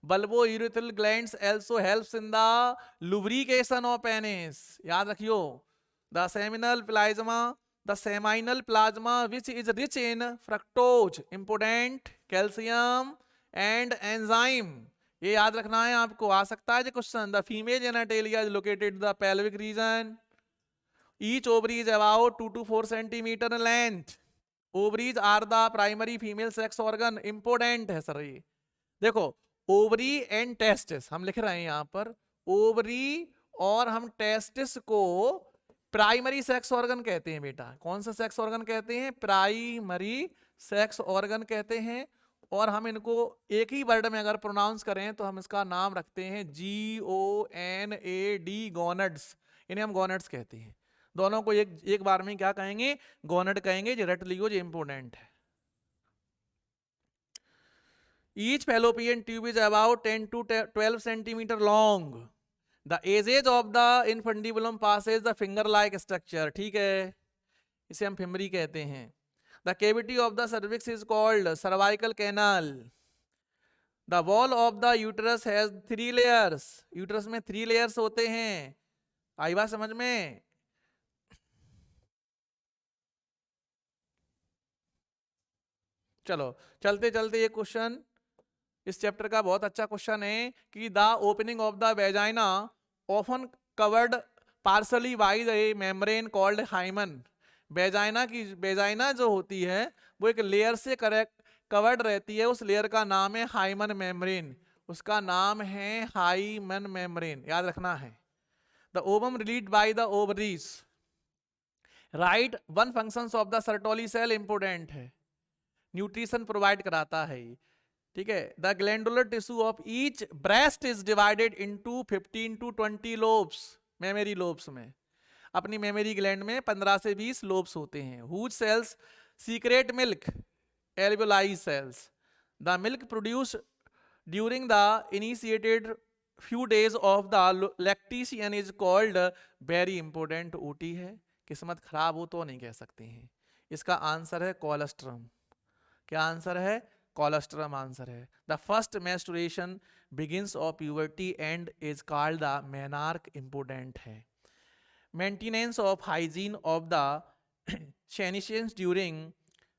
Bulbo urethral glands also helps in the lubrication of penis. याद रखियो. The seminal plasma, the seminal plasma which is rich in fructose, important, calcium and enzyme. ये याद रखना है आपको, आ सकता है question. The female genitalia is located in the pelvic region. Each ovary is about 2 to 4 centimeter in length. Ovaries are the primary female sex organ. Important है सर ये. देखो ओवरी एंड टेस्टिस हम लिख रहे हैं यहाँ पर. ओवरी और हम टेस्टिस को प्राइमरी सेक्स ऑर्गन कहते हैं बेटा. कौन सा सेक्स ऑर्गन कहते हैं? प्राइमरी सेक्स ऑर्गन कहते हैं. और हम इनको एक ही वर्ड में अगर प्रोनाउंस करें तो हम इसका नाम रखते हैं GONAD, गोनेड्स. इन्हें हम गोनेड्स कहते हैं. दोनों को एक बार में क्या कहेंगे? गोनेड कहेंगे. जो रट लियो, जो इंपोर्टेंट है. Each fallopian tube is about 10 to 12 centimeter long. The edges of the infundibulum passes the finger-like structure. ठीक है, इसे हम फिमरी कहते हैं. The cavity of the cervix is called cervical canal. The wall of the uterus has 3 layers. Uterus में 3 layers होते हैं. आई बात समझ में? चलो चलते चलते ये क्वेश्चन इस चैप्टर का बहुत अच्छा क्वेश्चन है कि the opening of the vagina often covered partially by the membrane called hymen. Vagina जो होती है वो एक लेयर से कवर्ड रहती है. उस लेयर का नाम है हाइमन मेम्ब्रेन. उसका नाम है हाइमन मेम्ब्रेन. याद रखना है. The ovum released by the ovaries. Write one functions of the Sertoli cell. Important है, न्यूट्रिशन प्रोवाइड कराता है. ठीक है. The glandular tissue of each breast is divided into 15 to 20 lobes. Memory lobes में, अपनी मेमोरी ग्लैंड में 15 से 20 लोब्स होते हैं. Whose cells secrete milk? Alveoli cells. The milk produce during the initiated few days of the lactation is called very important. OT है. किस्मत खराब हो तो नहीं कह सकते हैं. इसका आंसर है कोलेस्ट्रम. क्या आंसर है? कोलेस्ट्रम आंसर है. The first menstruation begins of puberty and is called the menarche. Important है. Maintenance of hygiene of the sanitations during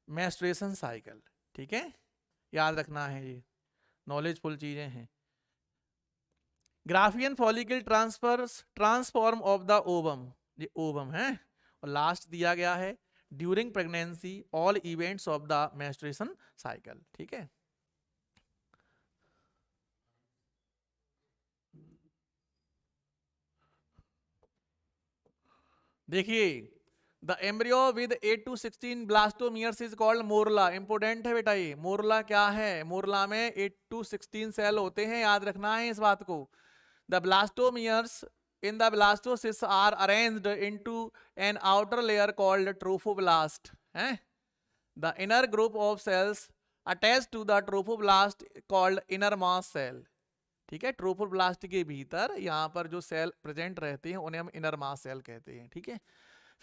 menstruation cycle. ठीक है, याद रखना है, ये नॉलेजफुल चीजें हैं. Graafian follicle transform of the ovum. ये ओवम है. और लास्ट दिया गया है during pregnancy all events of the menstruation cycle. ठीक है. देखिए the embryo with 8 to 16 blastomeres is called morula. Important है बेटा ये। मोरला क्या है? मोरला में 8 to 16 सेल होते हैं, याद रखना है इस बात को। The blastomeres in the blastocysts are arranged into an outer layer called trophoblast. The inner group of cells attached to the trophoblast called inner mass cell. ठीक है, ट्रोफोब्लास्ट के भीतर यहाँ पर जो सेल प्रेजेंट रहते हैं उन्हें हम इनर मास सेल कहते हैं। ठीक है,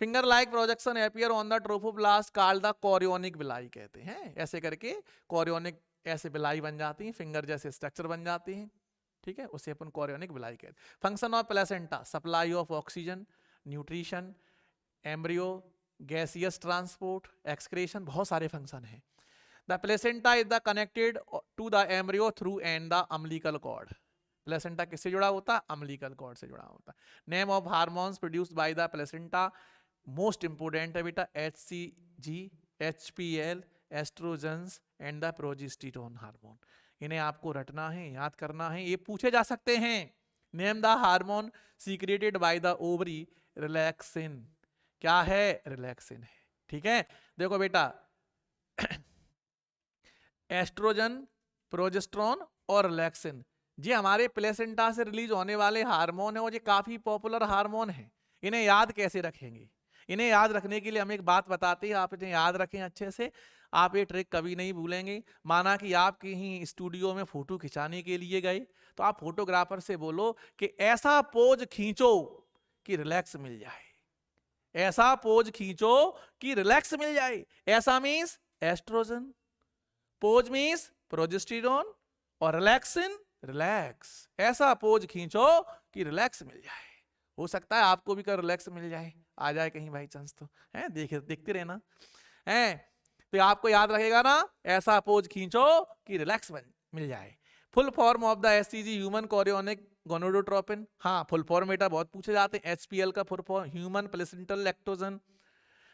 finger like projection appear on the trophoblast called the chorionic villi कहते हैं। ऐसे करके कोरियोनिक ऐसे विलाई बन जाती हैं, फिंगर जैसे स्ट्रक्चर बन जाती हैं। ठीक है, उसे अपन कोरियोनिक विलाई कहते हैं। Function of placenta, supply of oxygen, nutrition, embryo, gaseous transport, excretion, बहुत सारे फंक्शन हैं। The placenta is the connected to the embryo through and the umbilical cord. Placenta किससे जुड़ा होता है? अम्बिलिकल कॉर्ड से जुड़ा होता है। Name of hormones produced by the placenta, most important है बेटा HCG, HPL, oestrogens and the progesterone hormone. इन्हें आपको रटना है, याद करना है, ये पूछे जा सकते हैं। Name the hormone secreted by the ovary, relaxin. क्या है? रिलैक्सिन है। ठीक है, देखो बेटा एस्ट्रोजन, प्रोजेस्टेरोन और रिलैक्सिन जी हमारे प्लेसेंटा से रिलीज होने वाले हार्मोन है और ये काफी पॉपुलर हार्मोन है। इन्हें याद कैसे रखेंगे? इन्हें याद रखने के लिए हम एक बात बताते हैं, आप इन्हें याद रखें अच्छे से। आप ये ट्रिक कभी नहीं भूलेंगे। माना कि आप कहीं स्टूडियो में फोटो खिंचाने के लिए गए, तो आप फोटोग्राफर से बोलो कि ऐसा पोज खींचो कि रिलैक्स मिल जाए। ऐसा पोज खींचो कि रिलैक्स मिल जाए। ऐसा means estrogen, pose means progesterone और रिलैक्सिन रिलैक्स। ऐसा पोज खींचो कि रिलैक्स मिल जाए। हो सकता है आपको भी कर रिलैक्स मिल जाए, आ जाए कहीं बाई चांस तो है, देखते रहना है। तो आपको याद रहेगा ना, ऐसा पोज खींचो कि रिलैक्स मिल जाए। Full form of the HCG, human chorionic gonadotropin. हाँ, फुल फॉर्म बेटा बहुत पूछे जाते हैं। HPL का full form human placental lactogen.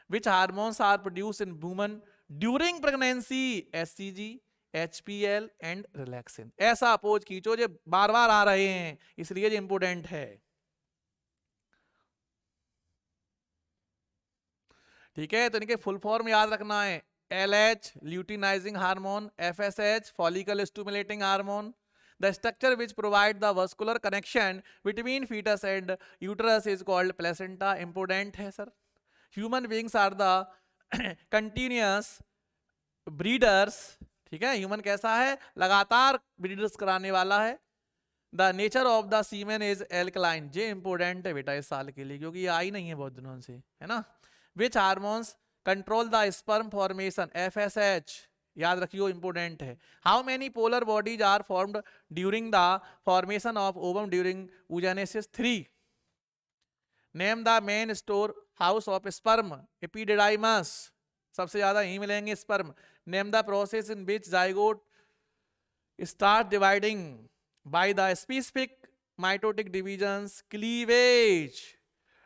Which hormones are produce in woman during pregnancy? HCG, HPL and relaxin. ऐसा पोज खींचो जो बार बार आ रहे हैं, इसलिए ये इंपोर्टेंट है। ठीक है, तो इनके फुल फॉर्म याद रखना है। LH luteinizing hormone, FSH follicle stimulating hormone. The structure which provide the vascular connection between fetus and uterus is called placenta. Important है sir. Human beings are the continuous breeders। ठीक है, ह्यूमन कैसा है? लगातार ब्रीडर्स कराने वाला है। The nature of the semen is alkaline. जे इंपोर्टेंट है बेटा इस साल के लिए, क्योंकि ये आई नहीं है बहुत दिनों से, है ना। Which hormones control the sperm formation? FSH, याद रखियो, इंपोर्टेंट है। How many polar bodies are formed during the formation of ovum during oogenesis? 3। Name the main store house of sperm? Epididymis, सबसे ज्यादा यही मिलेंगे sperm. Name the process in which zygote start dividing by the specific mitotic divisions? Cleavage,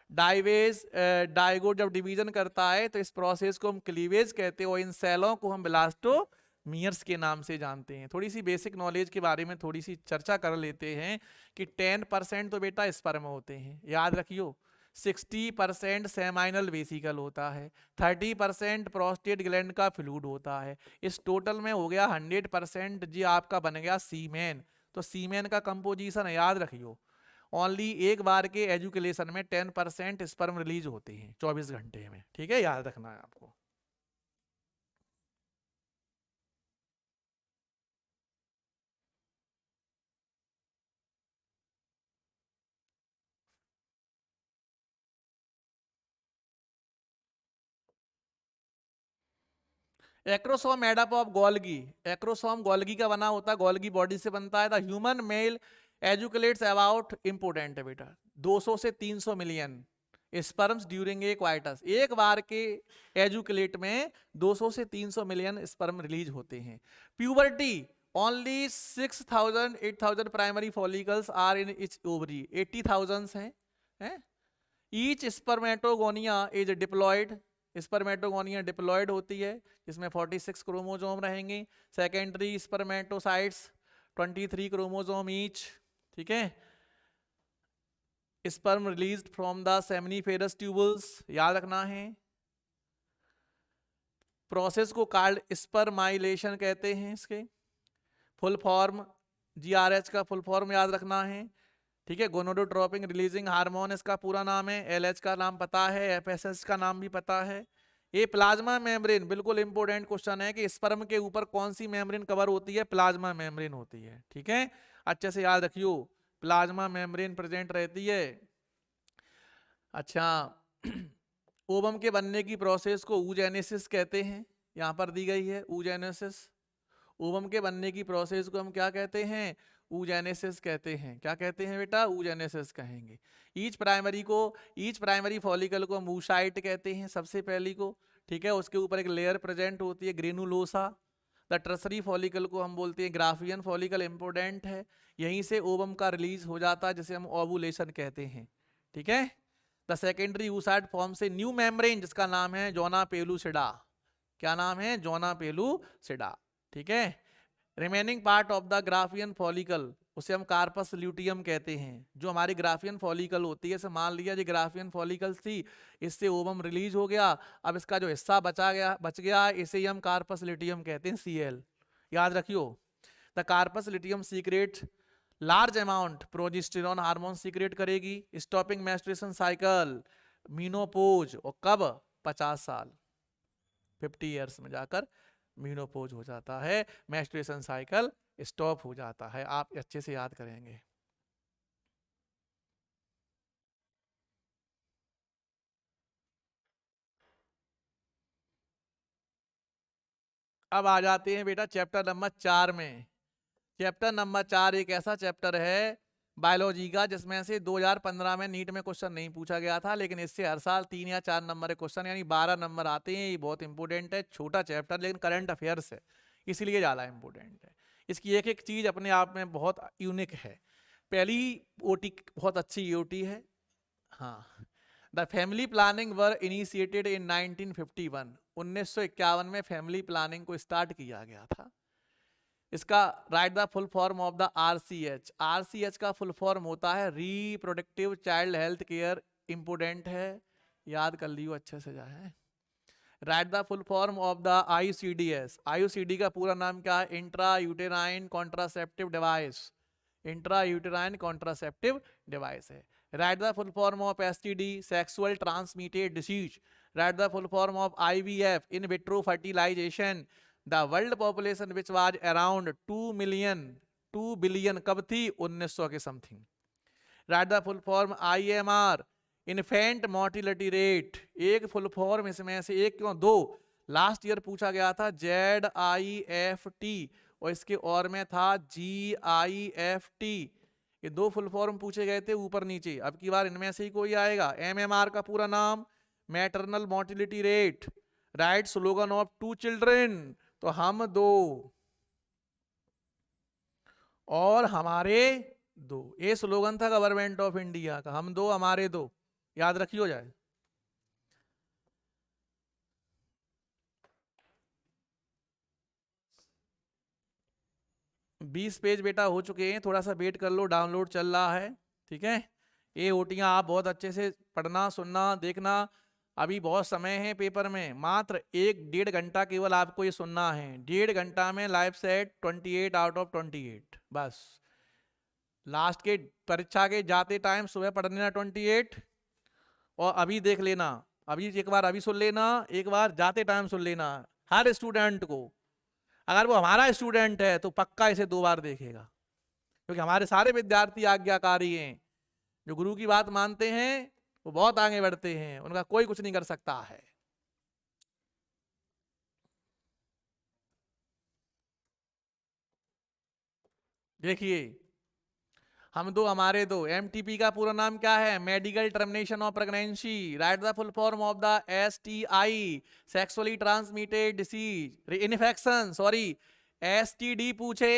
डाइवेज, डाइगोट जब डिवीजन करता है तो इस प्रोसेस को हम क्लीवेज कहते हैं और इन सेलों को हम ब्लास्टोमियर्स के नाम से जानते हैं। थोड़ी सी बेसिक नॉलेज के बारे में थोड़ी सी चर्चा कर लेते हैं कि 10% तो बेटा स्पर्म होते हैं, याद रखियो। 60% सेमाइनल वेसिकल होता है, 30% प्रोस्टेट ग्लैंड का फ्लूइड होता है। इस टोटल में हो गया 100% जी आपका बन गया सीमेन। तो सीमेन का कंपोजिशन याद रखियो। ओनली एक बार के एजुकेशन में 10% स्पर्म रिलीज होते हैं 24 घंटे में। ठीक है, याद रखना है आपको। Acrosome made up of Golgi. Acrosome Golgi का बना होता है, गोल्गी बॉडी से बनता है। The human male ejaculates about, important है बेटा, 200 से 300 million sperms during a coitus. एक बार के एजुकेलेट में 200 से 300 मिलियन स्पर्म रिलीज होते हैं। Puberty, only 6000 8000 primary follicles are in its ovary. 80,000 हैं। Each spermatogonia is diploid. Spermatogonia diploid होती है, जिसमें 46 क्रोमोसोम रहेंगे। Secondary spermatocytes 23 chromosome each. ठीक है, sperm released from the seminiferous tubules, याद रखना है। प्रोसेस को कार्ड स्पर्माइलेशन कहते हैं। इसके फुल फॉर्म GRH का फुल फॉर्म याद रखना है, ठीक है। गोनोडोट्रोपिक रिलीजिंग हार्मोन इसका पूरा नाम है। LH का नाम पता है, FSH का नाम भी पता है। ये प्लाज्मा मेम्ब्रेन, बिल्कुल इंपॉर्टेंट क्वेश्चन है कि स्पर्म के ऊपर कौन सी मेम्ब्रेन कवर होती है, प्लाज्मा मेम्ब्रेन होती है, ठीक है। अच्छे से याद रखियो, प्लाज्मा मेम्ब्रेन प्रेजेंट रहती है। अच्छा, ओवम के बनने की प्रोसेस को oogenesis कहते हैं, यहां पर दी गई है oogenesis। ओवम के बनने की प्रोसेस को हम क्या कहते हैं, oogenesis कहते हैं। क्या कहते हैं बेटा, oogenesis कहेंगे। ईच प्राइमरी फॉलिकल को हम oocyte कहते हैं, सबसे पहली को, ठीक है। उसके ऊपर एक लेयर प्रेजेंट होती है ग्रेनुलोसा। द टर्सरी फॉलिकल को हम बोलते हैं ग्राफियन फॉलिकल, इंपोर्टेंट है। यहीं से ओवम का रिलीज हो जाता है, जिसे हम ओवुलेशन कहते हैं, ठीक है। द सेकेंडरी oocyte फॉर्म से न्यू मेम्ब्रेन, जिसका नाम है जोना पेलुसिडा। क्या नाम है, जोना पेलुसिडा, ठीक है। Remaining part of the Graafian follicle, उसे हम कार्पस ल्यूटियम कहते हैं। जो हमारी ग्राफियन फॉलिकल होती है, मान लिया जी ग्राफियन फॉलिकल थी, इससे ओवम रिलीज हो गया, अब इसका जो हिस्सा बच गया, इसे ही हम कार्पस ल्यूटियम कहते हैं, Cl। याद रखियो, the corpus luteum secrete large amount progesterone hormone secrete करेगी, स्टॉपिंग मेंस्ट्रुएशन साइकिल, मीनोपोज, और कब, 50 साल, 50 ईयर्स में जाकर मीनोपोज हो जाता है, मेंस्ट्रुएशन साइकिल स्टॉप हो जाता है। आप अच्छे से याद करेंगे। अब आ जाते हैं बेटा चैप्टर नंबर 4 में। चैप्टर नंबर 4 एक ऐसा चैप्टर है बायोलॉजी का, जिसमें से 2015 में नीट में क्वेश्चन नहीं पूछा गया था, लेकिन इससे हर साल 3 या 4 नंबर के क्वेश्चन, यानी 12 नंबर आते हैं। ये बहुत इंपॉर्टेंट है, छोटा चैप्टर लेकिन करंट अफेयर्स है, इसलिए ज़्यादा इंपॉर्टेंट है। इसकी एक एक चीज़ अपने आप में बहुत यूनिक है। पहली ओटी बहुत अच्छी ओटी है। हाँ, the family planning were initiated in 1951। 1951 में फैमिली प्लानिंग को स्टार्ट किया गया था। इसका write the full form of the RCH। RCH का फुल फॉर्म होता है reproductive child health care, important है, याद कर लियो अच्छे से जाए। Write the full form of the IUCDS। IUCD का पूरा नाम क्या है, intrauterine contraceptive device, intrauterine contraceptive device है। Write the full form of STD, sexual transmitted disease. Write the full form of IVF, in vitro fertilisation. The world population which was around 2 billion कब थी, 1900 के something. Right the full form IMR, infant mortality rate. एक फुल फॉर्म इसमें से एक क्यों, दो, लास्ट ईयर पूछा गया था ZIFT, और इसके और में था GIFT। ये दो फुल फॉर्म पूछे गए थे ऊपर नीचे, अब की बार इनमें से ही कोई आएगा। MMR का पूरा नाम maternal mortality rate. Right slogan of 2 children, तो हम 2 और हमारे 2, ये स्लोगन था गवर्नमेंट ऑफ इंडिया का, हम 2 हमारे 2, याद रखियो जाए। बीस पेज बेटा हो चुके हैं, थोड़ा सा वेट कर लो, डाउनलोड चल रहा है, ठीक है। ये ओटियां आप बहुत अच्छे से पढ़ना, सुनना, देखना। अभी बहुत समय है पेपर में, मात्र 1-1.5 घंटा केवल आपको ये सुनना है। 1.5 घंटा में लाइफ सेट 28 आउट ऑफ 28, बस। लास्ट के परीक्षा के जाते टाइम सुबह पढ़ लेना 28, और अभी देख लेना, अभी एक बार अभी सुन लेना, एक बार जाते टाइम सुन लेना। हर स्टूडेंट को, अगर वो हमारा स्टूडेंट है तो पक्का इसे 2 बार देखेगा, क्योंकि हमारे सारे विद्यार्थी आज्ञाकारी हैं। जो गुरु की बात मानते हैं वो बहुत आगे बढ़ते हैं, उनका कोई कुछ नहीं कर सकता है। देखिए, हम 2 हमारे 2, MTP का पूरा नाम क्या है, medical termination of pregnancy. Right the full form of the STI, sexually transmitted disease, infection, sorry, STD पूछे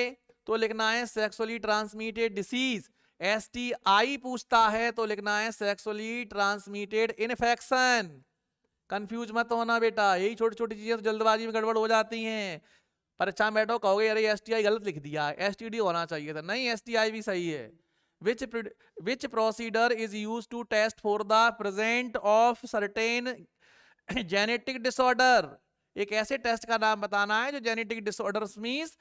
तो लिखना है सेक्सुअली ट्रांसमिटेड डिसीज, STI पूछता है तो लिखना है सेक्सुअली ट्रांसमिटेड इन्फेक्शन। कंफ्यूज मत होना बेटा, यही छोटी छोटी चीजें तो जल्दबाजी में गड़बड़ हो जाती हैं। परीक्षा में बैठो कहोगे अरे STI गलत लिख दिया, STD होना चाहिए था, नहीं STI भी सही है। Which procedure is used to test for the presence of certain genetic disorder? एक ऐसे टेस्ट का नाम बताना है जो जेनेटिक डिसऑर्डर्स मींस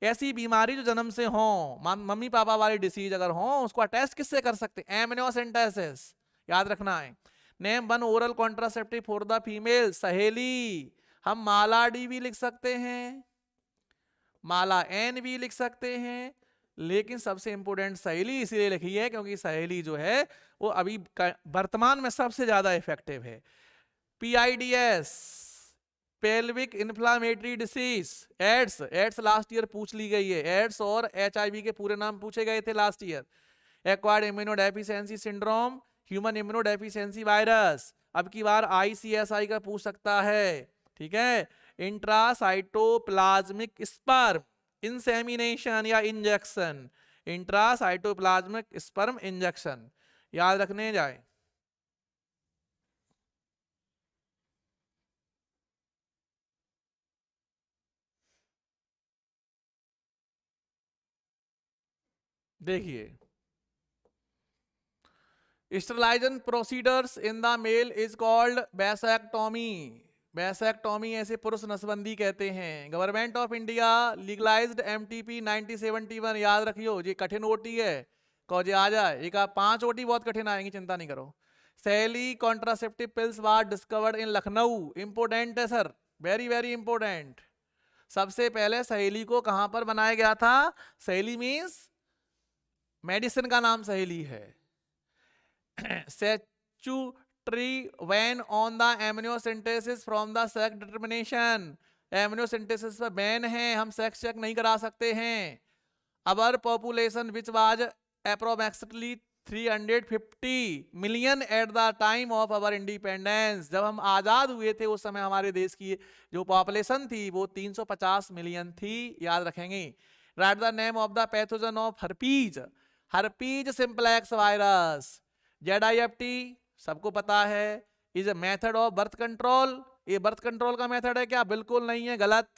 ऐसी बीमारी जो जन्म से हो, मम्मी पापा वाली डिसीज अगर हो, उसको टेस्ट किससे कर सकते हैं? एमनियोसेंटेसिस, याद रखना है। Name one oral contraceptive for the female, सहेली। हम माला डी भी लिख सकते हैं, माला एन भी लिख सकते हैं, लेकिन सबसे इंपोर्टेंट सहेली इसीलिए लिखी है क्योंकि सहेली जो है वो अभी वर्तमान में सबसे ज्यादा इफेक्टिव है। PIDs, pelvic inflammatory disease, AIDS, AIDS last year पूछ ली गई है, एड्स और एचआईवी के पूरे नाम पूछे गए थे last year. Acquired immunodeficiency syndrome, human immunodeficiency virus, अब की बार आईसीएसआई का पूछ सकता है, ठीक है। इंट्रासाइटोप्लाज्मिक स्पर्म इंसेमिनेशन या इंजेक्शन, इंट्रासाइटोप्लाज्मिक स्पर्म इंजेक्शन, याद रखने जाए। देखिए, sterilisation procedures in the male is called vasectomy, vasectomy ऐसे पुरुष नसबंदी कहते हैं। Government of India legalised MTP 1971, याद रखियो, ये कठिन ओटी है, कौजे आ जाए एक आप 5 ओटी बहुत कठिन आएंगी, चिंता नहीं करो। Saheli contraceptive pills were discovered in Lucknow, important है सर, वेरी वेरी इंपोर्टेंट। सबसे पहले सहेली को कहां पर बनाया गया था? सहेली मीन्स मेडिसिन का नाम सहेली है। Statutory ban on the amniocentesis from the sex determination, amniocentesis पर बैन है, हम सेक्स चेक नहीं करा सकते हैं। Our population which was approximately 350 million at the time of our independence, जब हम आजाद हुए थे उस समय हमारे देश की जो पॉपुलेशन थी वो 350 मिलियन थी, याद रखेंगे। Right the name of the pathogen of herpes, herpes simplex virus. ZIFT सबको पता है, is a method of birth control, ये बर्थ कंट्रोल का मेथड है क्या? बिल्कुल नहीं है, गलत,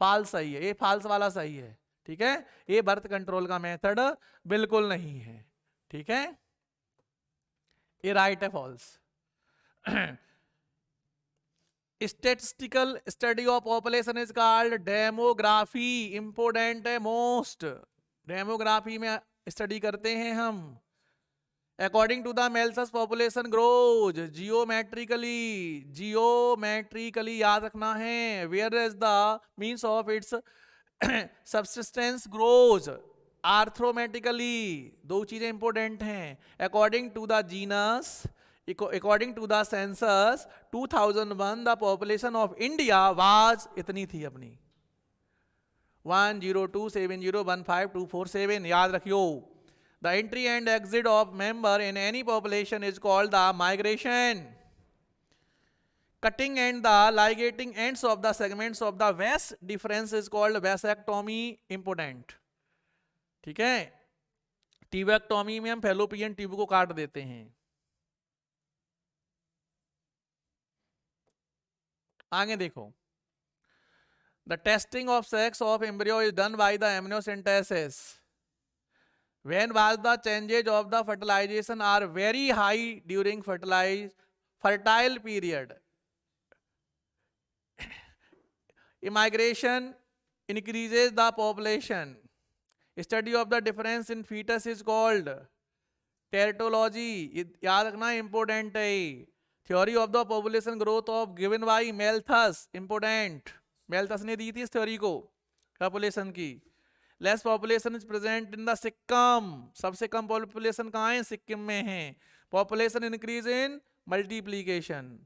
फाल्स सही है, ये फाल्स वाला सही है, ठीक है। ये बर्थ कंट्रोल का मेथड बिल्कुल नहीं है, ठीक है, ये राइट है, false. Statistical study of population is called demography, important है मोस्ट, डेमोग्राफी में स्टडी करते हैं हम। According to the Malthus population grows geometrically, geometrically याद रखना है, whereas the means of its subsistence grows arithmetically, दो चीजें इंपोर्टेंट हैं। According to the genus, according to the census 2001 the population of India was इतनी थी अपनी 10270152447, याद रखियो। The entry and exit of member in any population is called the migration. Cutting and the ligating ends of the segments of the vas difference is called vasectomy, important, ठीक है। ट्यूबेक्टोमी में हम फैलोपियन ट्यूब को काट देते हैं। आगे देखो, the testing of sex of embryo is done by the amniocentesis. When was the changes of the fertilization are very high during fertile period. Immigration increases the population. Study of the difference in fetus is called teratology, याद रखना important है। Theory of the population growth of given by Malthus, important, Malthus ने दी थी इस theory को population की। Less population is present in the Sikkim, सबसे कम पॉपुलेशन कहाँ है? सिक्किम में है। Population increase in multiplication.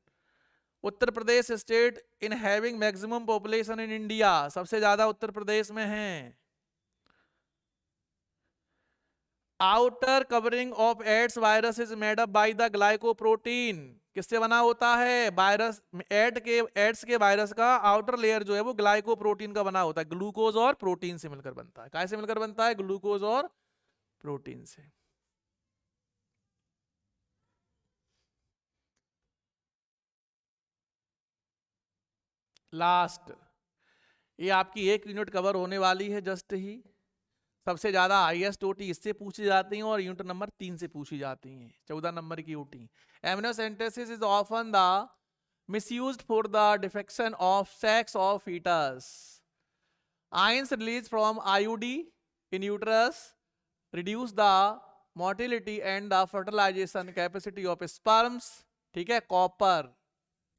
Uttar Pradesh state in having maximum population in India, सबसे ज्यादा उत्तर प्रदेश में है। Outer covering of AIDS virus is made up by the glycoprotein, किससे बना होता है? वायरस, एड्स के वायरस का आउटर लेयर जो है वो ग्लाइकोप्रोटीन का बना होता है, ग्लूकोज और प्रोटीन से मिलकर बनता है। कैसे मिलकर बनता है? ग्लूकोज और प्रोटीन से। लास्ट, ये आपकी 1 यूनिट कवर होने वाली है जस्ट ही। सबसे ज्यादा हाईएस्ट ओटी इससे पूछी जाती हैं और यूनिट नंबर 3 से पूछी जाती हैं, 14 नंबर की OT. Amniocentesis is often the misused for the defection of sex of fetus. Ions released from IUD in uterus reduce the motility and the fertilization capacity of sperms. ठीक है, कॉपर,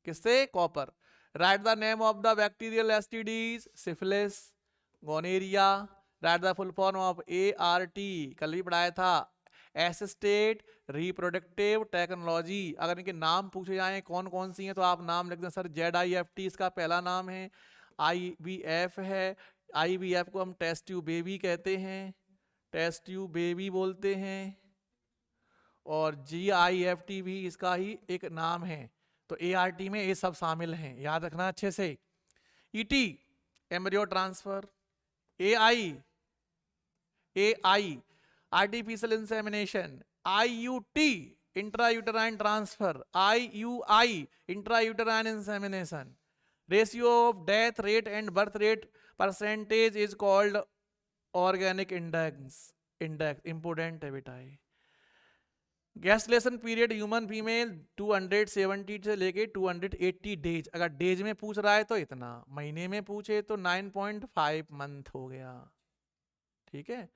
किससे? Copper. Write the name of the bacterial STDs, syphilis, gonorrhoea. Write the full form of ART, कल भी पढ़ाया था, एसिस्टेड रिप्रोडक्टिव टेक्नोलॉजी. अगर इनके नाम पूछे जाएं कौन कौन सी हैं तो आप नाम लिख दें. सर ZIFT इसका पहला नाम है, IVF है, IVF को हम टेस्ट ट्यूब बेबी कहते हैं, टेस्ट ट्यूब बेबी बोलते हैं, और GIFT भी इसका ही एक नाम है. तो ART में ये सब शामिल हैं, याद रखना अच्छे से. ET embryo transfer, AI artificial insemination, IUT intrauterine transfer, IUI intrauterine insemination. Ratio of death rate and birth rate percentage is called organic index. Important है बेटा ये. गैस्ट्रेशन पीरियड ह्यूमन फीमेल 270 से लेके 280 डेज. अगर डेज में पूछ रहा है तो इतना, महीने में पूछे तो 9.5 मंथ हो गया. ठीक है,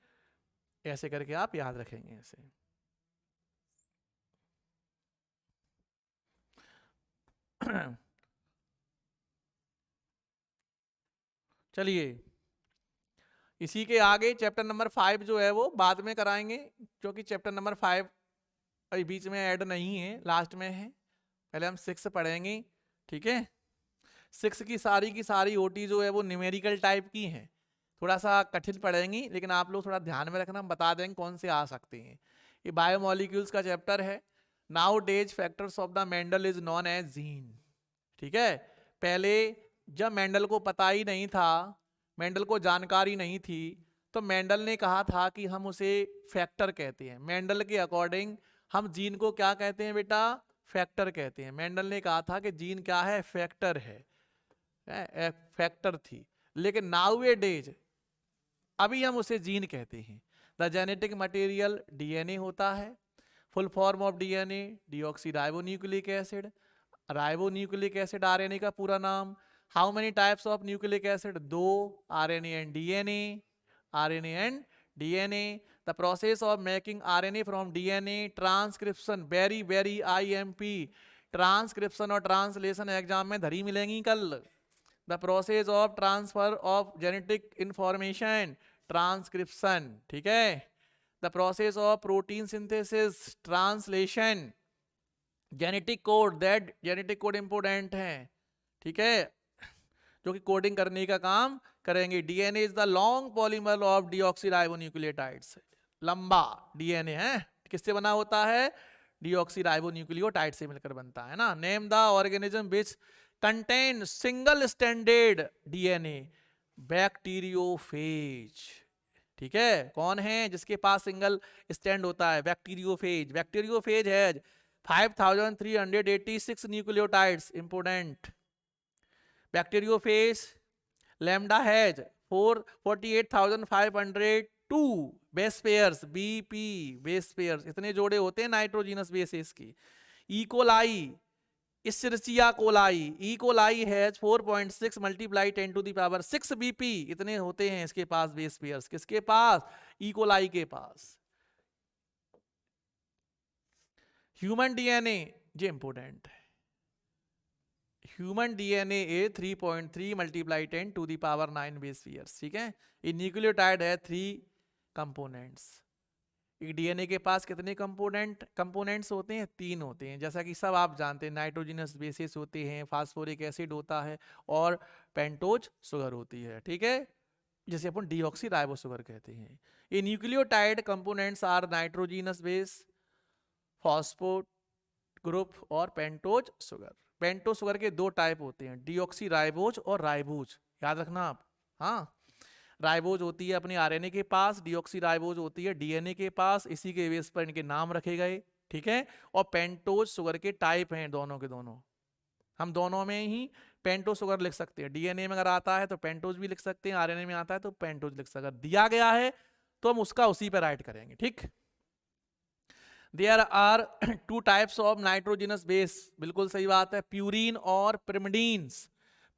ऐसे करके आप याद रखेंगे ऐसे. चलिए, इसी के आगे चैप्टर नंबर 5 जो है वो बाद में कराएंगे, क्योंकि चैप्टर नंबर 5 अभी बीच में ऐड नहीं है, लास्ट में है. पहले हम 6 पढ़ेंगे. ठीक है, 6 की सारी ओटी जो है वो न्यूमेरिकल टाइप की हैं, थोड़ा सा कठिन पढ़ेंगी, लेकिन आप लोग थोड़ा ध्यान में रखना, हम बता देंगे कौन से आ सकते हैं. ये बायोमोलिक्यूल्स का चैप्टर है. Nowadays factors of the Mendel is known as gene. ठीक है, पहले जब मेंडल को पता ही नहीं था, मेंडल को जानकारी नहीं थी, तो मेंडल ने कहा था कि हम उसे फैक्टर कहते हैं. मेंडल के अकॉर्डिंग हम जीन को क्या कहते हैं बेटा? फैक्टर कहते हैं. मेंडल ने कहा था कि जीन क्या है? फैक्टर है, फैक्टर थी. लेकिन नाउ ए डेज अभी हम उसे जीन कहते हैं. द जेनेटिक मटेरियल DNA होता है. Full form of DNA deoxy ribonucleic acid. Ribonucleic acid RNA का पूरा नाम. How many types of nucleic acid? 2, RNA and DNA. RNA and DNA. The process of making RNA from DNA, transcription, very very IMP. Transcription और ट्रांसलेशन एग्जाम में धरी मिलेंगी कल. The process of transfer of genetic information, transcription. ठीक है. The process of protein synthesis, translation. Genetic code, that genetic code important है. ठीक है, जो कि कोडिंग करने का काम करेंगे. DNA is the long polymer of deoxyribonucleotides. लंबा DNA है, किससे बना होता है? डीऑक्सीराइबोन्यूक्लियोटाइड से मिलकर बनता है ना. Name the organism which contain single standard DNA. Bacteriophage. ठीक है, कौन है जिसके पास सिंगल स्टैंड होता है? बैक्टीरियोफेज. बैक्टीरियोफेज है 5386 nucleotides. Important. Bacteriophage. Lambda has 48,502 base pairs, BP base pairs. इतने जोड़े होते हैं नाइट्रोजिनस बेसेस की. E coli, Escherichia coli. E coli has 4.6 multiply 10⁻6 BP. इतने होते हैं इसके पास बेस पेयर्स. किसके पास? इकोलाई के पास. ह्यूमन DNA, ये इंपोर्टेंट है. ह्यूमन DNA ए 3.3 मल्टीप्लाई 10⁻9 बेस पेयर्स. ठीक है, ये न्यूक्लियोटाइड है 3 कंपोनेंट्स. एक DNA के पास कितने कंपोनेंट्स होते हैं? 3 होते हैं, जैसा कि सब आप जानते हैं. नाइट्रोजिनस बेसिस होते हैं, फास्फोरिक एसिड होता है, और पेंटोज शुगर होती है. ठीक है, जिसे अपन डीऑक्सी राइबो शुगर कहते हैं. ये nucleotide components are nitrogenous base, phosphate group और पेंटोज शुगर. पेंटोज शुगर के 2 टाइप होते हैं, डीऑक्सी राइबोज और राइबोज. याद रखना आप. हाँ, राइबोज होती है अपने RNA के पास, डीऑक्सी राइबोज होती है DNA के पास. इसी के बेस पर इनके नाम रखे गए. ठीक है, और पेंटोज शुगर के टाइप हैं दोनों के दोनों. हम दोनों में ही पेंटोज शुगर लिख सकते हैं. DNA में अगर आता है तो पेंटोज भी लिख सकते हैं, RNA में आता है तो पेंटोज लिख सकते हैं. दिया गया है तो हम उसका उसी पर राइट करेंगे. ठीक. There are two types of nitrogenous base, बिल्कुल सही बात है, प्यूरिन और पिरिमिडीन्स।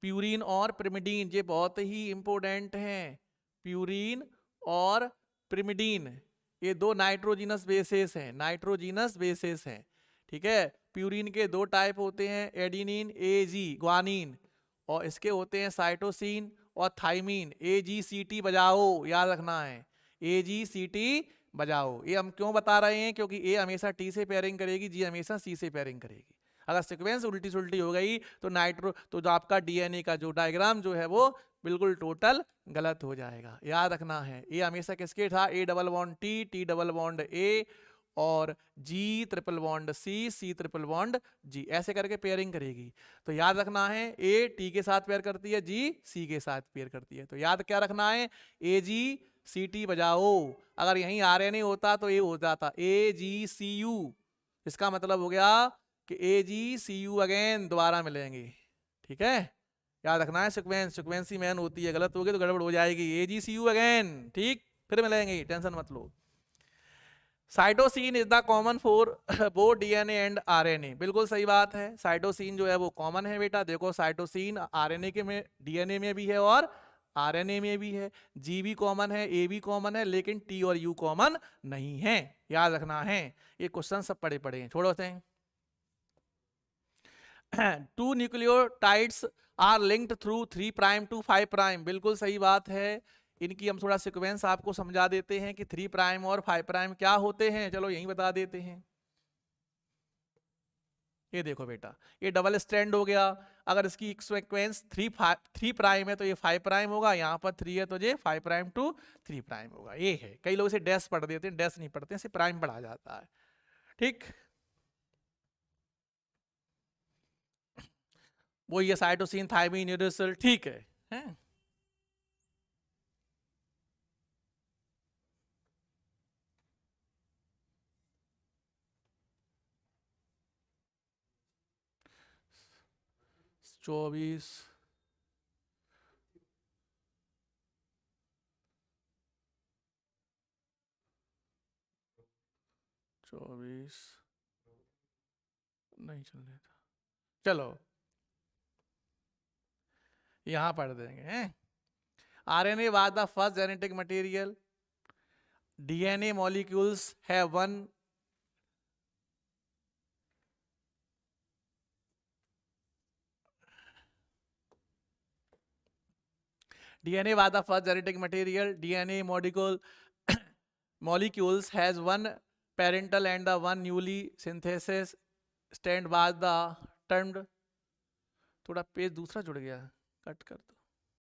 प्यूरिन और पिरिमिडीन ये बहुत ही इंपॉर्टेंट हैं। प्यूरिन और पिरिमिडीन ये दो नाइट्रोजिनस बेसेस हैं, नाइट्रोजिनस बेसेस हैं। ठीक है, प्यूरिन के दो टाइप होते हैं, एडिनिन एजी ग्वानिन, और इसके होते हैं साइटोसिन और थाइमीन। AGCT बजाओ, याद रखना है, AGCT बजाओ। ये हम क्यों बता रहे हैं, क्योंकि ए हमेशा टी से पेयरिंग करेगी, जी हमेशा सी से पेयरिंग करेगी। अगर सीक्वेंस उल्टी सुल्टी हो गई तो तो जो आपका डीएनए का जो डायग्राम जो है वो बिल्कुल टोटल गलत हो जाएगा, याद रखना है। ये हमेशा किसके था, A double bond T, T double bond A और G triple bond C, C triple bond G, ऐसे करके पेयरिंग करेगी। तो याद रखना है, A T के साथ पेयर करती है, G C के साथ पेयर करती है। तो याद क्या रखना है, AGCT बजाओ। अगर यहीं RNA होता तो ये हो जाता AGCU, इसका मतलब हो गया कि AGCU अगेन, दोबारा मिलेंगे। ठीक है, याद रखना है, सीक्वेंस ही मैन होती है, गलत हो गई तो गड़बड़ हो जाएगी। AGCU अगेन, ठीक, फिर मिलेंगे, टेंशन मत लो। Cytosine is the common for both DNA and RNA, बिल्कुल सही बात है। साइटोसिन जो है वो कॉमन है बेटा, देखो साइटोसिन आरएनए के में, डीएनए में भी है और आरएनए में भी है। जी भी कॉमन है, ए भी कॉमन है, लेकिन टी और यू कॉमन नहीं है, याद रखना है। ये क्वेश्चन सब पढ़े पढ़े हैं, छोड़ो हैं। Two nucleotides are linked through 3 prime to 5 prime, बिल्कुल सही बात है। इनकी हम थोड़ा सीक्वेंस आपको समझा देते हैं कि 3 प्राइम और 5 प्राइम क्या होते हैं, चलो यही बता देते हैं। ये देखो बेटा, ये डबल स्ट्रैंड हो गया, अगर इसकी सीक्वेंस 3 प्राइम है तो ये 5 प्राइम होगा, यहाँ पर 3 है तो ये 5 प्राइम टू 3 प्राइम होगा। ये है, कई लोग इसे डैश पढ़ देते हैं, डैश नहीं पढ़ते, इसे प्राइम पढ़ा जाता है। ठीक, वो ये साइटोसिन थायमिन यूरेसिल, ठीक है? 24 24 नहीं चल रहा था, चलो यहां पढ़ देंगे हैं। RNA was the first genetic material. DNA molecules have one DNA was the first genetic material. DNA molecules has one parental and the one newly synthesis stand was the termed, थोड़ा पेज दूसरा जुड़ गया, कट कर दो।